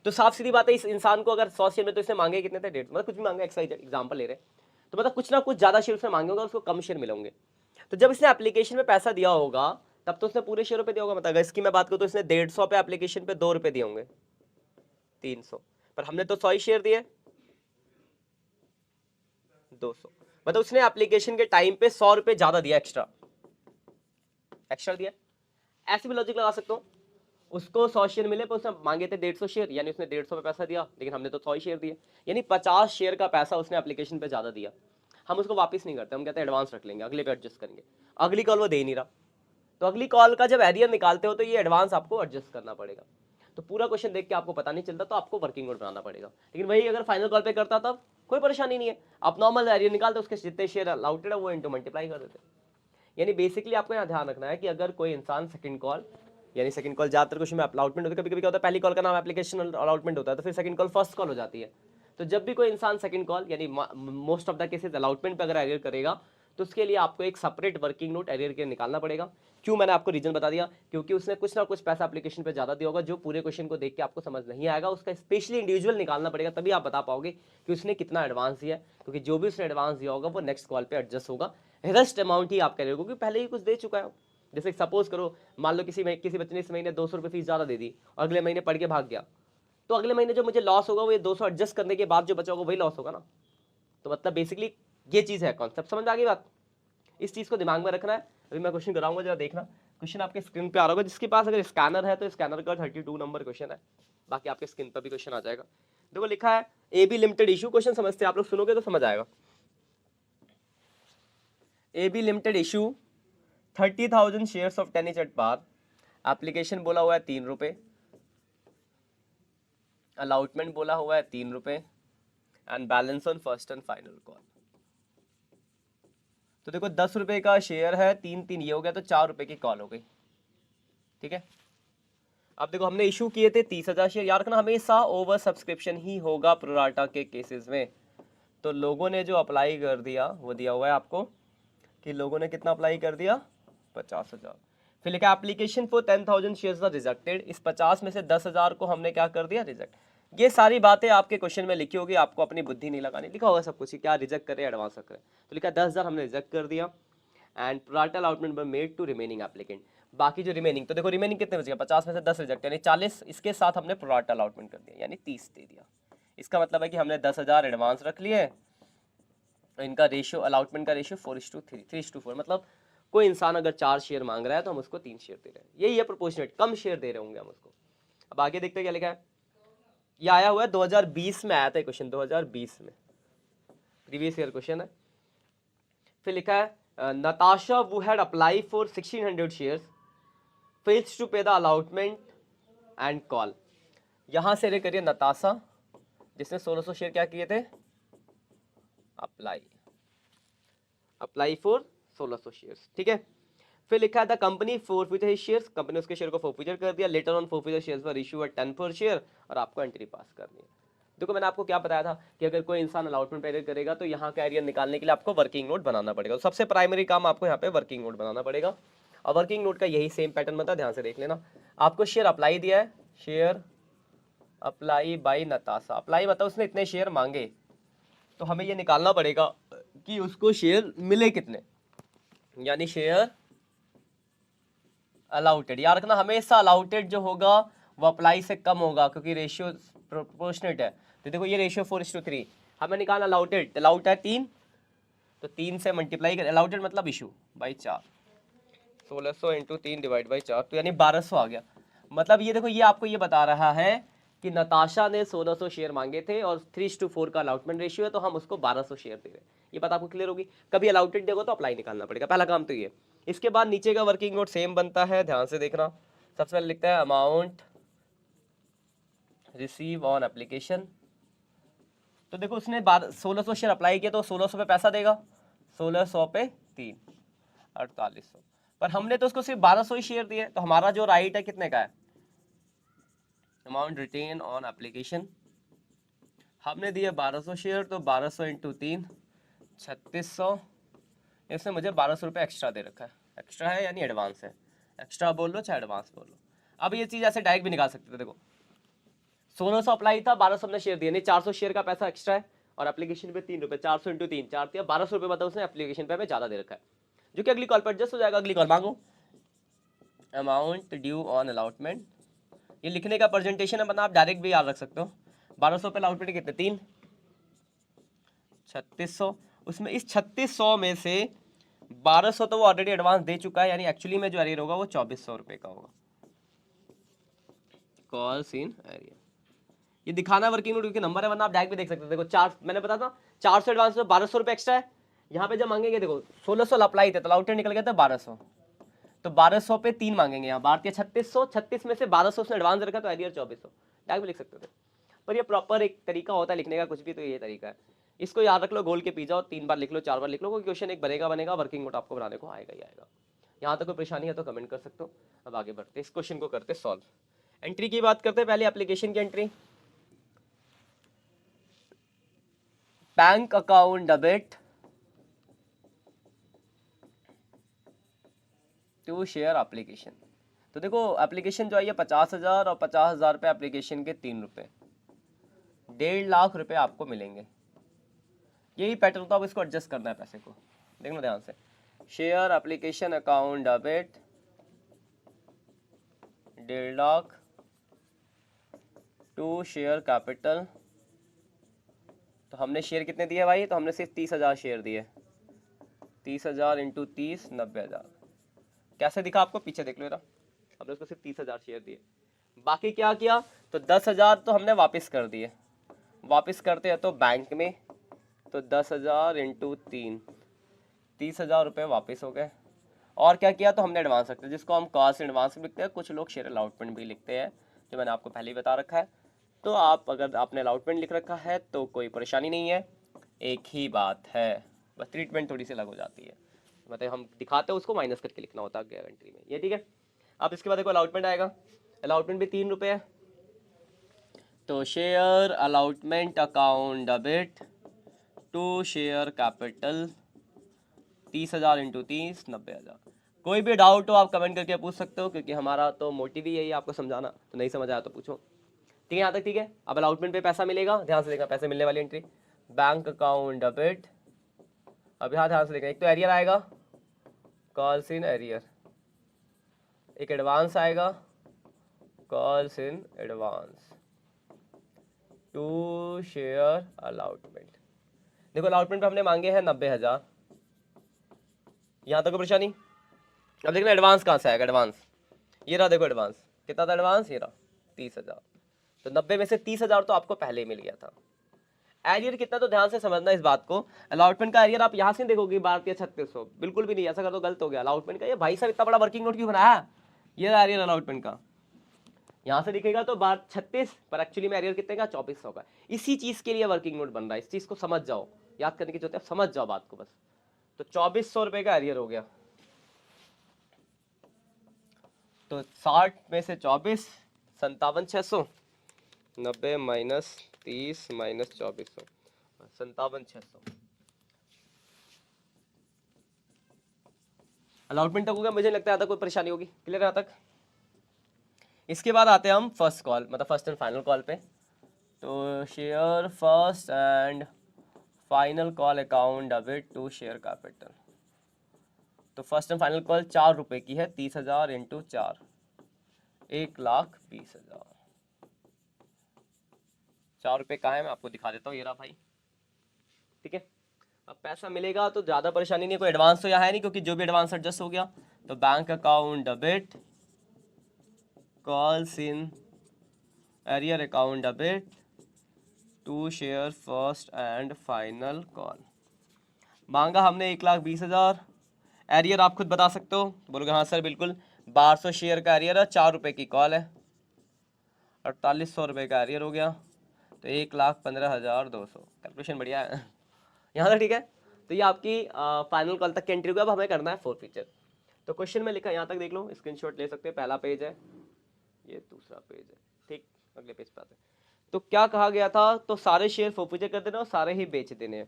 तो साफ सीधी बात है, इस इंसान को अगर 100 शेयर में तो इसने मांगे कितने थे, 150, मतलब कुछ भी मांगे, एग्जाम्पल ले रहे, तो मतलब कुछ ना कुछ ज्यादा शेयर उसने मांगे होंगे, उसको कम शेयर मिले होंगे। तो जब इसने एप्लीकेशन में पैसा दिया होगा तब तो उसने पूरे शेयरों पे दिया होगा। मतलब इसकी मैं बात करूं तो इसने 150 पे एप्लीकेशन पे 2 रुपए दिए होंगे, 300, पर हमने तो 100 ही शेयर दिए, 200, मतलब उसने एप्लीकेशन के टाइम पे 100 रुपए ज्यादा दिया, एक्स्ट्रा दिया। ऐसे भी लॉजिक लगा सकता हूं, उसको 100 शेयर मिले पर उसने मांगे थे 150 शेयर, यानी उसने 150 पे पैसा दिया, लेकिन हमने तो 100 ही शेयर दिए, यानी 50 शेयर का पैसा उसने एप्लीकेशन पे ज्यादा दिया। हम उसको वापस नहीं करते, हम कहते हैं एडवांस रख लेंगे, अगले पे एडजस्ट करेंगे। अगली कॉल वो दे नहीं रहा, तो अगली कॉल का जब एरियर निकालते हो तो ये एडवांस आपको एडजस्ट करना पड़ेगा। तो पूरा क्वेश्चन देख के आपको पता नहीं चलता, तो आपको वर्किंग नोट बनाना पड़ेगा। लेकिन वही अगर फाइनल कॉल पे करता तब कोई परेशानी नहीं है, आप नॉर्मल एरियर निकालते, उसके जितने शेयर अलाउटेड है वो इनटू मल्टीप्लाई कर देते। यानी बेसिकली आपको यहाँ ध्यान रखना है कि अगर कोई इंसान सेकंड कॉल, यानी सेकंड कॉल ज्यादातर क्वेश्चन में अलाउटमेंट होता है, कभी कभी क्या होता है पहली कॉल का नाम एप्लीकेशन अलाउटमेंट होता है, तो फिर सेकंड कॉल फर्स्ट कॉल हो जाती है। तो जब भी कोई इंसान सेकंड कॉल यानी most of the cases allotment पे अगर एरियर करेगा तो उसके लिए आपको एक सेपरेट वर्किंग नोट एरियर के निकालना पड़ेगा। क्यों, मैंने आपको रीजन बता दिया, क्योंकि उसने कुछ ना कुछ पैसा एप्लीकेशन पे ज्यादा दिया होगा जो पूरे क्वेश्चन को देख के आपको समझ नहीं आएगा, उसका स्पेशली इंडिविजुअल निकालना पड़ेगा, तभी आप बता पाओगे कि उसने कितना एडवांस दिया है। क्योंकि जो भी उसने एडवांस दिया होगा वो नेक्स्ट कॉल पे एडजस्ट होगा, रेस्ट अमाउंट ही आप करेगा, क्योंकि पहले ही कुछ दे चुका है। जैसे सपोज करो, मान लो किसी बच्चे ने इस महीने 200 रुपये फीस ज्यादा दे दी और अगले महीने पढ़ के भाग गया, तो अगले महीने जो मुझे लॉस होगा वो ये 200 एडजस्ट करने के बाद जो बचा होगा वही लॉस होगा ना। तो मतलब बेसिकली ये चीज है, कॉन्सेप्ट समझ में आ गई बात, इस चीज को दिमाग में रखना है। अभी मैं क्वेश्चन कराऊंगा, जरा देखना, क्वेश्चन आपके स्क्रीन पे आ रहा होगा, जिसके पास अगर स्कैनर है तो स्कैनर का 32 नंबर क्वेश्चन है, बाकी आपके स्क्रीन पर भी क्वेश्चन आ जाएगा। देखो लिखा है AB लिमिटेड इशू, क्वेश्चन समझते हैं आप लोग, सुनोगे तो समझ आएगा। AB limited issue 30,000 shares of 10 at par, application बोला हुआ है 3 रुपए, अलाउटमेंट बोला हुआ है 3 रुपए, and balance on first and final call. तो देखो 10 रुपए का शेयर है, 3 ये हो गया, तो 4 रुपए की कॉल हो गई, ठीक है। अब देखो हमने इशू किए थे 30,000 शेयर, याद रखना हमेशा ओवर सब्सक्रिप्शन ही होगा प्रोराटा के केसेस में। तो लोगों ने जो अप्लाई कर दिया वो दिया हुआ है आपको कि लोगों ने कितना अप्लाई कर दिया, 50,000। फिर लिखा application for 10,000 shares are rejected, इस 50 में से 10,000 को हमने क्या कर दिया, रिजेक्ट। ये सारी बातें आपके क्वेश्चन में लिखी होगी, आपको अपनी बुद्धि नहीं लगानी, लिखा होगा सब कुछ, क्या रिजेक्ट करें एडवांस करें। तो लिखा 10,000 हमने रिजेक्ट कर दिया, and pro rata allotment made to remaining applicant. बाकी जो रिमेनिंग, तो देखो रिमेनिंग कितने बच गया, 50 में से 10 रिजेक्ट, यानी 40, इसके साथ हमने प्रोराटा अलाउटमेंट कर दिया, यानी 30 दे दिया। इसका मतलब है कि हमने 10,000 एडवांस रख लिए, इनका रेशियो, अलाउटमेंट का रेशियो 4:3, 3:4, मतलब कोई इंसान अगर 4 शेयर मांग रहा है तो हम उसको 3 शेयर दे रहे हैं, यही है प्रोपोर्शनेट, कम शेयर दे रहे होंगे हम उसको। अब आगे देखते हैं क्या लिखा है, ये आया हुआ है 2020 में आया था क्वेश्चन, 2020 में प्रीवियस ईयर क्वेश्चन है। फिर लिखा है Natasha who had applied for 1600 shares, fails to pay the allotment and call. यहां से करिए नताशा जिसने 1600 शेयर क्या किए थे, अप्लाई फॉर 1600 शेयर्स, ठीक है। फिर लिखा है the company forfeited his shares, company उसके शेयर को फॉरफीटर कर दिया, later on forfeited shares were issue at 10 per share, और आपको एंट्री पास करनी है। देखो मैंने आपको क्या बताया था कि अगर कोई इंसान अलाउटमेंट पे एरियर करेगा तो यहाँ का एरियर निकालने के लिए आपको वर्किंग नोट बनाना पड़ेगा। तो सबसे प्राइमरी काम आपको यहाँ पे वर्किंग नोट बनाना पड़ेगा, और वर्किंग नोट का यही सेम पैटर्न बनता है, ध्यान से देख लेना। आपको शेयर अप्लाई दिया है, share apply by Natasha, apply मतलब उसने इतने शेयर मांगे, तो हमें ये निकालना पड़ेगा कि उसको शेयर मिले कितने, यानी शेयर अलाउटेड। याद रखना हमेशा अलाउटेड जो होगा वो अप्लाई से कम होगा, क्योंकि रेशियो प्रोपोर्शनेट है। तो देखो ये रेशियो 4:3, हमें निकालना अलाउटेड, अलाउट है 3, तो 3 से मल्टीप्लाई कर, अलाउटेड मतलब issue by 4, 1600 into 3 divide by 4, तो यानी 1200 आ गया। मतलब ये देखो ये आपको ये बता रहा है कि नताशा ने 1600 शेयर मांगे थे और 3:4 का अलाउटमेंट रेशियो है, तो हम उसको 1200 शेयर दे रहे हैं। ये बात आपको क्लियर होगी, कभी अलाउटेड देखो तो अप्लाई निकालना पड़ेगा, पहला काम तो ये। इसके बाद नीचे का वर्किंग नोट सेम बनता है, ध्यान से देखना। सबसे पहले लिखता है अमाउंट रिसीव ऑन एप्लीकेशन, तो देखो उसने 1600 शेयर अप्लाई किया तो 1600 पे पैसा देगा, 1600 पे 3, 4800, पर हमने तो उसको सिर्फ 1200 ही शेयर दिए, तो हमारा जो राइट है कितने का है, अमाउंट रिटेन ऑन एप्लीकेशन हमने दिए 1200 शेयर, तो 1200 इंटू 3 3600, इसमें मुझे 1200 रुपये एक्स्ट्रा दे रखा है। एक्स्ट्रा है यानी एडवांस है, एक्स्ट्रा बोल लो चाहे एडवांस बोल लो। अब ये चीज़ ऐसे डायरेक्ट भी निकाल सकते थे। देखो 1600 अप्लाई था, 1200 हमने शेयर दिए, नहीं 400 शेयर का पैसा एक्स्ट्रा है और एप्लीकेशन पे 3 रुपये, 400 इंटू 3 4 दिया, 1200 रुपये मतलब उसने एप्लीकेशन पे हमें ज़्यादा दे रखा है, जो कि अगली कॉल पर एडजस्ट हो जाएगा। अगली कॉल मांगो अमाउंट ड्यू ऑन अलॉटमेंट, ये लिखने का प्रेजेंटेशन है, मतलब आप डायरेक्ट भी याद रख सकते हो। 1200 पे अलॉटमेंट कितने, 3, 3600, उसमें इस 3600 में से 1200 तो वो ऑलरेडी एडवांस दे चुका है, यानी एक्चुअली में जो एरियर होगा वो 2400 रुपये का होगा। कॉल्स इन एरियर, ये दिखाना वर्किंग नोट क्योंकि नंबर है, वरना आप डायरेक्ट भी देख सकते हो। देखो 4, मैंने बताया था 400 एडवांस में 1200 रुपये एक्स्ट्रा है। यहाँ पे जब मांगेंगे, देखो 1600 अप्लाई थे तो अलाउटेड निकल गया था 1200, तो 1200 पे 3 मांगेंगे, यहाँ बात के 3600, 36 में से 1200 उसने एडवांस रखा तो एरियर 2400, डायरेक्ट भी लिख सकते थे। पर ये प्रॉपर एक तरीका होता है लिखने का, कुछ भी तो ये तरीका है। इसको याद रख लो, गोल के पी जाओ, 3 बार लिख लो, 4 बार लिख लो, कोई क्वेश्चन एक बनेगा, वर्किंग नोट आपको बनाने को आएगा ही आएगा। यहाँ तक कोई परेशानी है तो कमेंट कर सकते हो। अब आगे बढ़ते इस क्वेश्चन को करते सॉल्व। एंट्री की बात करते हैं, पहले एप्लीकेशन की entry. Bank account debit to share application. तो देखो एप्लीकेशन जो है ये 50,000 और 50,000 रुपये एप्लीकेशन के 3 रुपये, 1.5 लाख रुपए आपको मिलेंगे। यही पैटर्न होता है, अब इसको एडजस्ट करना है पैसे को, देखना ध्यान से। Share application account debit 1.5 lakh to share capital, तो हमने शेयर कितने दिए भाई, तो हमने सिर्फ 30,000 शेयर दिए, 30,000 इंटू 30 90,000। कैसे दिखा आपको, पीछे देख लो जरा, हमने उसको सिर्फ 30,000 शेयर दिए। बाकी क्या किया, तो 10,000 तो हमने वापस कर दिए, वापस करते हैं तो बैंक में, तो 10,000 इंटू 3 30,000 रुपये वापस हो गए। और क्या किया, तो हमने एडवांस रखते हैं, जिसको हम कॉस्ट एडवांस भी लिखते हैं, कुछ लोग शेयर अलाउटमेंट भी लिखते हैं, जो मैंने आपको पहले ही बता रखा है। तो आप अगर आपने अलाउटमेंट लिख रखा है तो कोई परेशानी नहीं है, एक ही बात है, बस ट्रीटमेंट थोड़ी सी अलग हो जाती है, मतलब हम दिखाते हैं उसको माइनस करके लिखना होता है गारंटी में, ये ठीक है। अब इसके बाद देखो अलाउटमेंट आएगा, अलाउटमेंट भी 3 रुपये है, तो share allotment account debit to share capital 30,000 into 30 90,000। कोई भी डाउट हो आप कमेंट करके पूछ सकते हो, क्योंकि हमारा तो मोटिव ही यही है आपको समझाना, तो नहीं समझ आया तो पूछो, ठीक है। यहाँ तक ठीक है। अब अलाउटमेंट पे पैसा मिलेगा, ध्यान से देखना, पैसे मिलने वाली एंट्री बैंक अकाउंट डेबिट। अब यहाँ ध्यान से देखना, एक तो एरियर आएगा कॉल्स इन एरियर, एक एडवांस आएगा calls in advance to share allotment. देखो अलाउटमेंट पे हमने मांगे हैं 90,000, यहाँ तक कोई परेशानी। अब देखना एडवांस कहाँ से आएगा, एडवांस ये रहा, देखो एडवांस कितना था, एडवांस ये रहा 30,000, तो 90 में से 30,000 तो आपको पहले ही मिल गया था। एरियर कितना, तो ध्यान से समझना इस बात को, अलाउटमेंट का एरियर आप यहाँ से देखोगे 12,3600, बिल्कुल भी नहीं, ऐसा कर दो गलत हो गया। अलाउटमेंट का ये भाई साहब इतना बड़ा वर्किंग नोट क्यों बनाया, ये एरियर अलाउटमेंट का यहाँ से दिखेगा तो 1236, पर एक्चुअली में एरियर कितने का 2400 का। इसी चीज के लिए वर्किंग नोट बन रहा है, इस चीज को समझ जाओ, याद करने की जरूरत है, समझ जाओ बात को बस। तो 2400 रुपए का एरियर हो गया, तो 60 में से 24 57,600, 90 माइनस 30 माइनस 2400 57,600। अलाउटमेंट तक हो गया, मुझे लगता है कोई परेशानी होगी, क्लियर है यहाँ तक। इसके बाद आते हैं हम फर्स्ट कॉल, मतलब फर्स्ट एंड फाइनल कॉल पे। तो share first and final call account debit to share capital. तो फर्स्ट एंड फाइनल कॉल 4 रुपये की है, 30,000 इंटू 4 1,20,000। 4 रुपये का है, मैं आपको दिखा देता हूँ, ये रहा भाई, ठीक है। अब पैसा मिलेगा तो ज़्यादा परेशानी नहीं, कोई एडवांस तो यहाँ है नहीं, क्योंकि जो भी एडवांस एडजस्ट हो गया। तो bank account debit calls in arrear account debit to share first and final call. मांगा हमने 1,20,000, एरियर आप खुद बता सकते हो, बोलोगे हाँ सर बिल्कुल, 1200 शेयर का एरियर है, 4 रुपये की कॉल है, 4800 रुपये का एरियर हो गया, तो 1,15,200। कैलकुलेशन बढ़िया है यहाँ तक, ठीक है। तो ये आपकी फाइनल कॉल तक की एंट्री होगी। अब हमें करना है फोर फीचर। तो क्वेश्चन में लिखा, यहाँ तक देख लो, स्क्रीनशॉट ले सकते हैं, पहला पेज है, ये दूसरा पेज है, ठीक। अगले पेज पे आते हैं। तो क्या कहा गया था, तो सारे शेयर फोर्फीचर कर देने और सारे ही बेच देने हैं।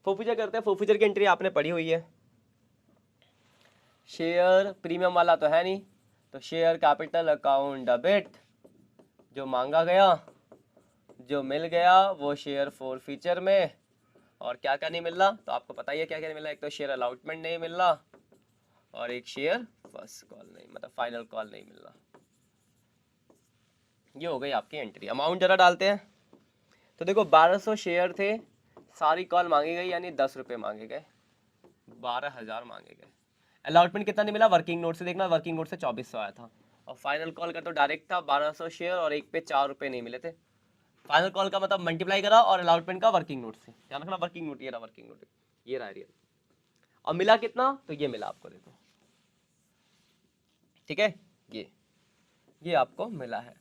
फोर्फीचर करते हैं, फोर्फीचर की एंट्री आपने पढ़ी हुई है। शेयर प्रीमियम वाला तो है नहीं, तो शेयर कैपिटल अकाउंट डेबिट, जो मांगा गया जो मिल गया वो शेयर फोर्फीचर में। और क्या क्या नहीं मिल रहा, तो आपको पता ही है क्या क्या नहीं मिल रहा। एक तो शेयर अलॉटमेंट नहीं मिल रहा और एक शेयर फर्स्ट कॉल नहीं, मतलब फाइनल कॉल नहीं मिल रहा। ये हो गई आपकी एंट्री। अमाउंट जरा डालते हैं। तो देखो 1200 शेयर थे, सारी कॉल मांगी गई यानी 10 रुपये मांगे गए, 12,000 मांगे गए। अलॉटमेंट कितना नहीं मिला, वर्किंग नोट से देखना, वर्किंग नोट से 2400 आया था। और फाइनल कॉल का तो डायरेक्ट था 1200 शेयर और एक पे 4 रुपये नहीं मिले थे। फाइनल कॉल का मतलब मल्टीप्लाई करा और अलॉटमेंट का वर्किंग नोट से, ध्यान रखना वर्किंग नोट, ये रहा वर्किंग नोट, ये रहा रियल। और मिला कितना, तो ये मिला आपको, देखो ठीक है, ये आपको मिला है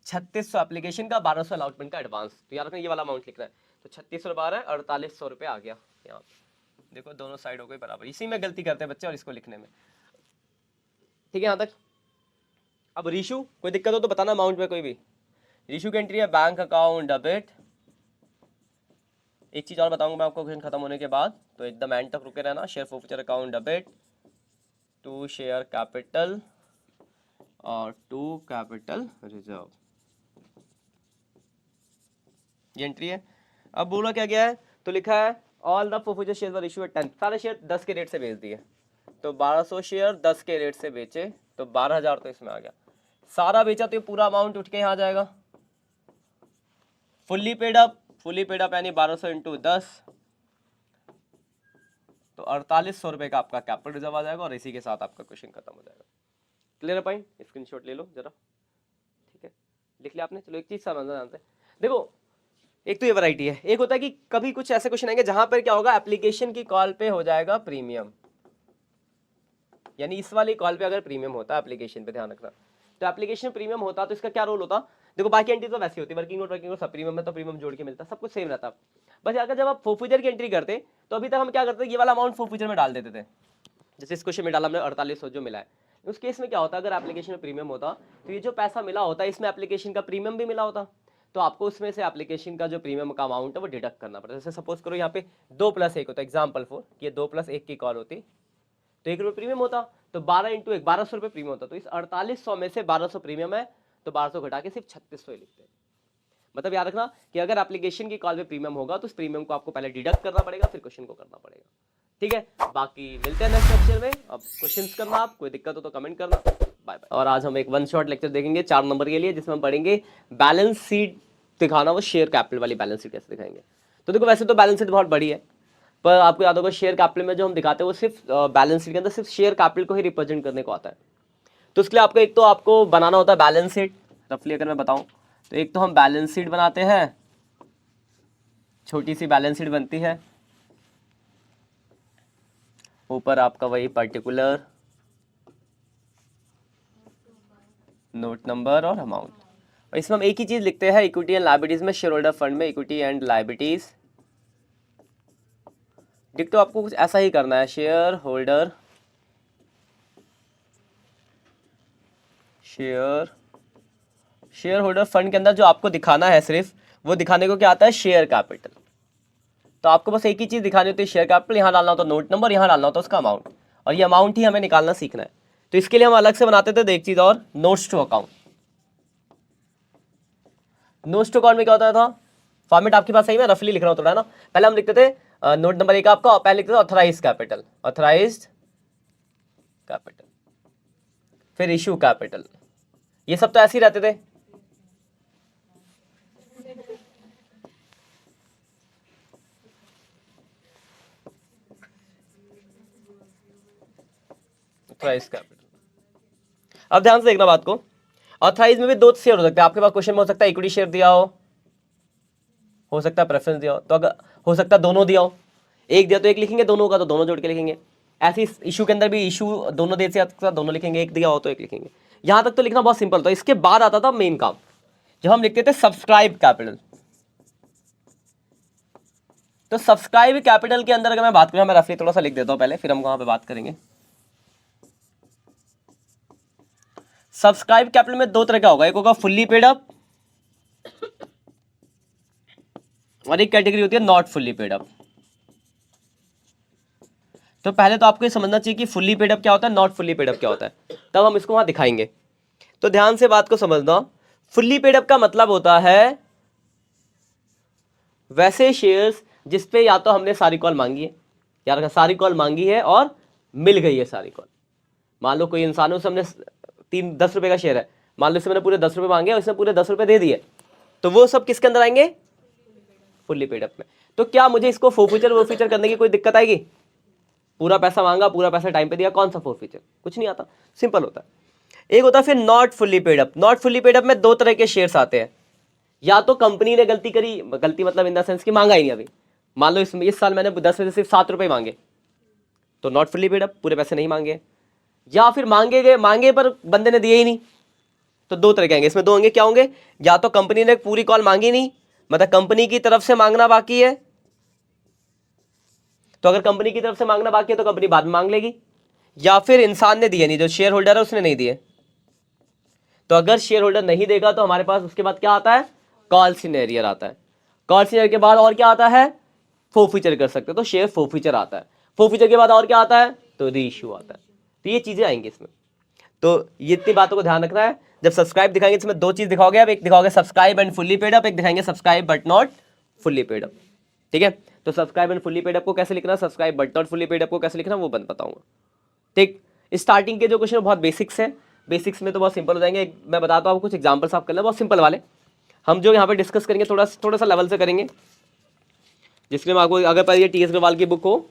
3600 एप्लीकेशन का, 1200 अलॉटमेंट का एडवांस। तो यार ये वाला अमाउंट लिख रहा है, तो 3600 12 4800 रुपये आ गया यहाँ पे। देखो दोनों साइड हो गई बराबर, इसी में गलती करते हैं बच्चे और इसको लिखने में। ठीक है यहाँ तक। अब रीशू, कोई दिक्कत हो तो बताना अमाउंट में कोई भी। रीशू की एंट्री है बैंक अकाउंट डेबिट। एक चीज़ और बताऊंगा मैं आपको क्वेश्चन खत्म होने के बाद, तो एकदम एंड तक रुके रहना। Share forfeiture account debit to share capital और टू कैपिटल रिजर्व, ये एंट्री है। अब बोला क्या गया है, तो लिखा है all the forfeited share were issue at 10, सारे शेयर 10 के रेट से बेच दिए। तो 1200 शेयर 10 के रेट से बेचे तो 12,000 तो इसमें आ गया। सारा बेचा तो ये पूरा अमाउंट उठ के यहाँ आ जाएगा। फुल्ली पेड अप यानी 1200 इंटू 10, तो 4800 रुपये का आपका कैपिटल रिजर्व आ जाएगा और इसी के साथ आपका क्वेश्चन खत्म हो जाएगा। क्लियर है पॉइंट, स्क्रीनशॉट ले लो जरा, ठीक है, लिख लिया आपने। चलो एक चीज समझना जानते हैं, देखो एक तो ये वैरायटी है, एक होता है कि कभी कुछ ऐसे क्वेश्चन आएंगे जहां पर क्या होगा, एप्लीकेशन की कॉल पे हो जाएगा प्रीमियम, यानी इस वाली कॉल पे अगर प्रीमियम होता है एप्लीकेशन पे, ध्यान रखना। तो एप्लीकेशन प्रीमियम होता तो इसका क्या रोल होता, देखो बाकी एंट्री तो वैसी होती है, वर्किंग नोट सब प्रीमियम में तो प्रीमियम जोड़ के मिलता, सब कुछ सेम रहता। बस अगर जब आप फोर्फीचर की एंट्री करते तो अभी तक हम क्या करते, ये वाला अमाउंट फोर्फीचर में डाल देते थे। जैसे इस क्वेश्चन में डाला हमने 4800 जो मिला है, उस केस में क्या होता, अगर एप्लीकेशन में प्रीमियम होता तो ये जो पैसा मिला होता इसमें एप्लीकेशन का प्रीमियम भी मिला होता, तो आपको उसमें से एप्लीकेशन का जो प्रीमियम का अमाउंट है वो डिडक्ट करना पड़ता है। जैसे सपोज करो यहाँ पे 2+1 होता है, एग्जाम्पल फॉर ये 2+1 की कॉल होती तो 1 रुपये प्रीमियम होता, तो 12 इंटू 1 1200 रुपये प्रीमियम होता। तो इस 4800 में से 1200 प्रीमियम है, तो 1200 घटा के सिर्फ 3600 ही लिखते हैं। मतलब याद रखना कि अगर एप्लीकेशन की कॉल पे प्रीमियम होगा तो उस प्रीमियम को आपको पहले डिडक्ट करना पड़ेगा, फिर क्वेश्चन को करना पड़ेगा। ठीक है, बाकी मिलते हैं नेक्स्ट लेक्चर में। अब क्वेश्चंस करना, आप कोई दिक्कत हो तो कमेंट करना। Bye bye. और आज हम एक 1 शॉट लेक्चर देखेंगे 4 नंबर के लिए, जिसमें हम पढ़ेंगे बैलेंस शीट दिखाना, वो शेयर कैपिटल वाली बैलेंस शीट कैसे दिखाएंगे। तो देखो वैसे तो बैलेंस शीट बहुत बड़ी है, पर आपको याद होगा शेयर कैपिटल में जो हम दिखाते हैं वो सिर्फ बैलेंस शीट के अंदर सिर्फ शेयर कैपिटल को ही रिप्रेजेंट करने को आता है। तो इसके लिए आपको एक तो आपको बनाना होता है बैलेंस शीट। रफली अगर मैं बताऊं तो एक तो हम बैलेंस शीट बनाते हैं, छोटी सी बैलेंस शीट बनती है, ऊपर आपका वही पर्टिकुलर नोट नंबर और अमाउंट, और इसमें हम एक ही चीज लिखते हैं इक्विटी एंड लायबिलिटीज में, शेयर होल्डर फंड में इक्विटी एंड लायबिलिटीज। डिक्टो आपको कुछ ऐसा ही करना है, शेयर होल्डर फंड के अंदर जो आपको दिखाना है सिर्फ वो दिखाने को क्या आता है, शेयर कैपिटल। तो आपको बस एक ही चीज दिखानी होती है, शेयर कैपिटल, यहाँ डालना होता है नोट नंबर, यहाँ डालना होता है उसका अमाउंट, और ये अमाउंट ही हमें निकालना सीखना है। तो इसके लिए हम अलग से बनाते थे, तो एक चीज और, notes to account. Notes to account में क्या होता था, फॉर्मेट आपके पास सही में रफली लिख रहा हूँ थोड़ा ना। पहले हम लिखते थे नोट नंबर 1 आपका, और पहले लिखते थे ऑथराइज्ड कैपिटल, फिर इशू कैपिटल, ये सब तो ऐसे ही रहते थे। Authorised capital. अब ध्यान से देखना बात को, ऑथराइज में भी 2 शेयर हो सकते हैं आपके पास। क्वेश्चन में हो सकता है इक्विटी शेयर दिया हो सकता है प्रेफरेंस दिया हो, तो अगर हो सकता है दोनों दिया हो, एक दिया तो एक लिखेंगे, दोनों का तो दोनों जोड़ के लिखेंगे। ऐसे इशू के अंदर भी इशू दोनों दे से दोनों लिखेंगे, एक दिया हो तो एक लिखेंगे। यहां तक तो लिखना बहुत सिंपल था। इसके बाद आता था मेन काम, जब हम लिखते थे सब्सक्राइब कैपिटल। तो सब्सक्राइब कैपिटल के अंदर अगर मैं बात करूं, मैं रफली थोड़ा सा लिख देता हूं पहले, फिर हम वहां पे बात करेंगे। सब्सक्राइब कैपिटल में 2 तरह का होगा, एक होगा फुल्ली पेड अप और एक कैटेगरी होती है नॉट फुल्ली पेड अप। तो पहले तो आपको ये समझना चाहिए कि फुल्ली पेड अप क्या होता है, नॉट फुल्ली पेड अप क्या होता है, तब हम इसको वहां दिखाएंगे। तो ध्यान से बात को समझना। फुल्ली पेड अप का मतलब होता है वैसे शेयर्स जिसपे या तो हमने सारी कॉल मांगी है, यार सारी कॉल मांगी है और मिल गई है सारी कॉल। मान लो कोई इंसान है, हमने 10 रुपए का शेयर है, मान लो इससे मैंने पूरे 10 रुपए मांगे और इसने पूरे 10 रुपए दे दिए, तो वो सब किसके अंदर आएंगे, फुल्ली पेड अप में। तो क्या मुझे इसको फोरफीचर वो फीचर करने की कोई दिक्कत आएगी? पूरा पैसा मांगा, पूरा पैसा टाइम पे दिया, कौन सा फोरफीचर, कुछ नहीं आता, सिंपल होता है। एक होता है फिर not fully paid up. Not fully paid up में दो तरह के शेयर्स आते हैं, या तो कंपनी ने गलती करी, गलती मतलब इन द सेंस कि मांगा ही नहीं अभी, मान लो इस साल मैंने 10 में से सिर्फ 7 रुपए मांगे, तो नॉट फुल्ली पेड अप, पूरे पैसे नहीं मांगे। या फिर मांगे पर बंदे ने दिए ही नहीं, तो दो तरह के आएंगे, इसमें दो होंगे, क्या होंगे, या तो कंपनी ने पूरी कॉल मांगी नहीं, मतलब कंपनी की तरफ से मांगना बाकी है, तो अगर कंपनी की तरफ से मांगना बाकी है तो कंपनी बाद में मांग लेगी, या फिर इंसान ने दिए नहीं, जो शेयर होल्डर है उसने नहीं दिए। तो अगर शेयर होल्डर नहीं देगा तो हमारे पास उसके बाद क्या आता है, कॉल सिनेरियर आता है। कॉल सिनेरियर के बाद और क्या आता है, फोरफीचर कर सकते हो, तो शेयर फोरफीचर आता है। फोरफीचर के बाद और क्या आता है, तो रीइश्यू आता है। तो ये चीजें आएंगी इसमें, तो ये इतनी बातों को ध्यान रखना है। जब सब्सक्राइब दिखाएंगे इसमें दो चीज दिखाओगे, अब एक दिखाओगे subscribe and fully paid up, एक दिखाएंगे subscribe but not fully paid up. ठीक है, तो subscribe and fully paid up को कैसे लिखना, subscribe but not fully paid up को कैसे लिखना, वो बताऊंगा। ठीक, स्टार्टिंग के जो क्वेश्चन बहुत बेसिक्स है, बेसिक्स में तो बहुत सिंपल हो जाएंगे। मैं बताता हूँ आपको कुछ एग्जाम्पल्स आप कर लें, बहुत सिंपल वाले। हम जो यहाँ पे डिस्कस करेंगे थोड़ा सा लेवल से करेंगे, जिसमें मैं आपको, अगर पर ये टीएस अग्रवाल की बुक हो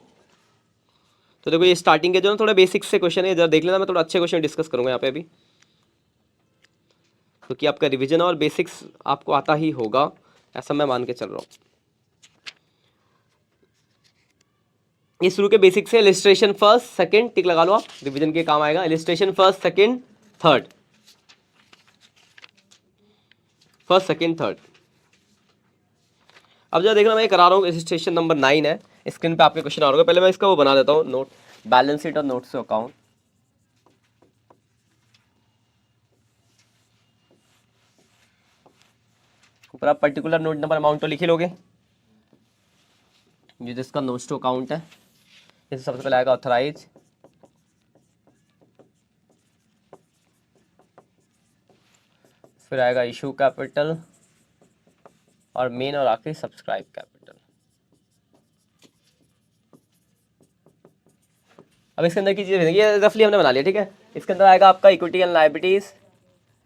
तो देखो ये स्टार्टिंग के जो ना थोड़ा बेसिक्स से क्वेश्चन है, जरा देख लेना। मैं थोड़ा अच्छे क्वेश्चन डिस्कस करूंगा यहाँ पे अभी, क्योंकि आपका रिवीजन और बेसिक्स आपको आता ही होगा, ऐसा मैं मान के चल रहा हूँ। ये शुरू के बेसिक्स है। इलिस्ट्रेशन फर्स्ट सेकंड, टिक लगा लो आप, रिवीजन के काम आएगा। Illustration first second third, first second third. अब जरा देखना, मैं करा रहा हूँ, इलिस्ट्रेशन नंबर 9 है, स्क्रीन पे आपके क्वेश्चन आ रहा होगा। पहले मैं इसका वो बना देता हूँ नोट, बैलेंस शीट और नोट्स टू अकाउंट। ऊपर आप पर्टिकुलर नोट नंबर अमाउंट तो लिख ही लोगे, ये जिसका नोट्स टू अकाउंट है। इसे सबसे पहले आएगा ऑथराइज, फिर आएगा इशू कैपिटल, और मेन और आखिरी सब्सक्राइब कैपिटल। अब इसके अंदर की चीजें ये रफली हमने बना लिया, ठीक है। इसके अंदर आएगा आपका equity and liabilities,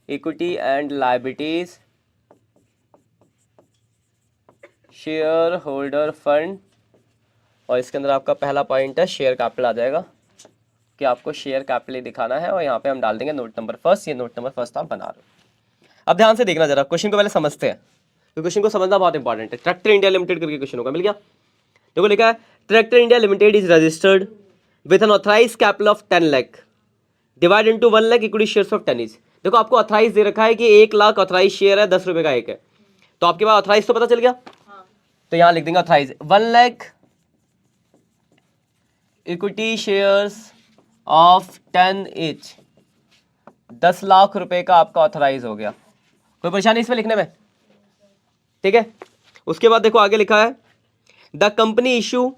equity and liabilities, share holder fund, और इसके अंदर आपका पहला पॉइंट है शेयर कैपिटल आ जाएगा, कि आपको शेयर कैपिटल दिखाना है, और यहाँ पे हम डाल देंगे नोट नंबर फर्स्ट। ये नोट नंबर फर्स्ट आप बना रहे हो। अब ध्यान से देखना जरा, क्वेश्चन को पहले समझते हैं, तो क्वेश्चन को समझना बहुत इंपॉर्टेंट है। ट्रैक्टर इंडिया लिमिटेड करके क्वेश्चन होगा, मिल गया। देखो लिखा है, tractor India limited is registered with an authorise capital of 10 lakh divide into 1 lakh equity shares of 10 each. देखो आपको ऑथराइज दे रखा है कि 1 लाख ऑथराइज शेयर है, 10 रुपए का एक है, तो आपके पास ऑथराइज तो पता चल गया। तो यहां लिख देंगे authorise 1 lakh equity shares of 10 each, 10 lakh रुपए का आपका ऑथराइज हो गया। कोई परेशानी इसमें लिखने में, ठीक है। उसके बाद देखो आगे लिखा है, the company issue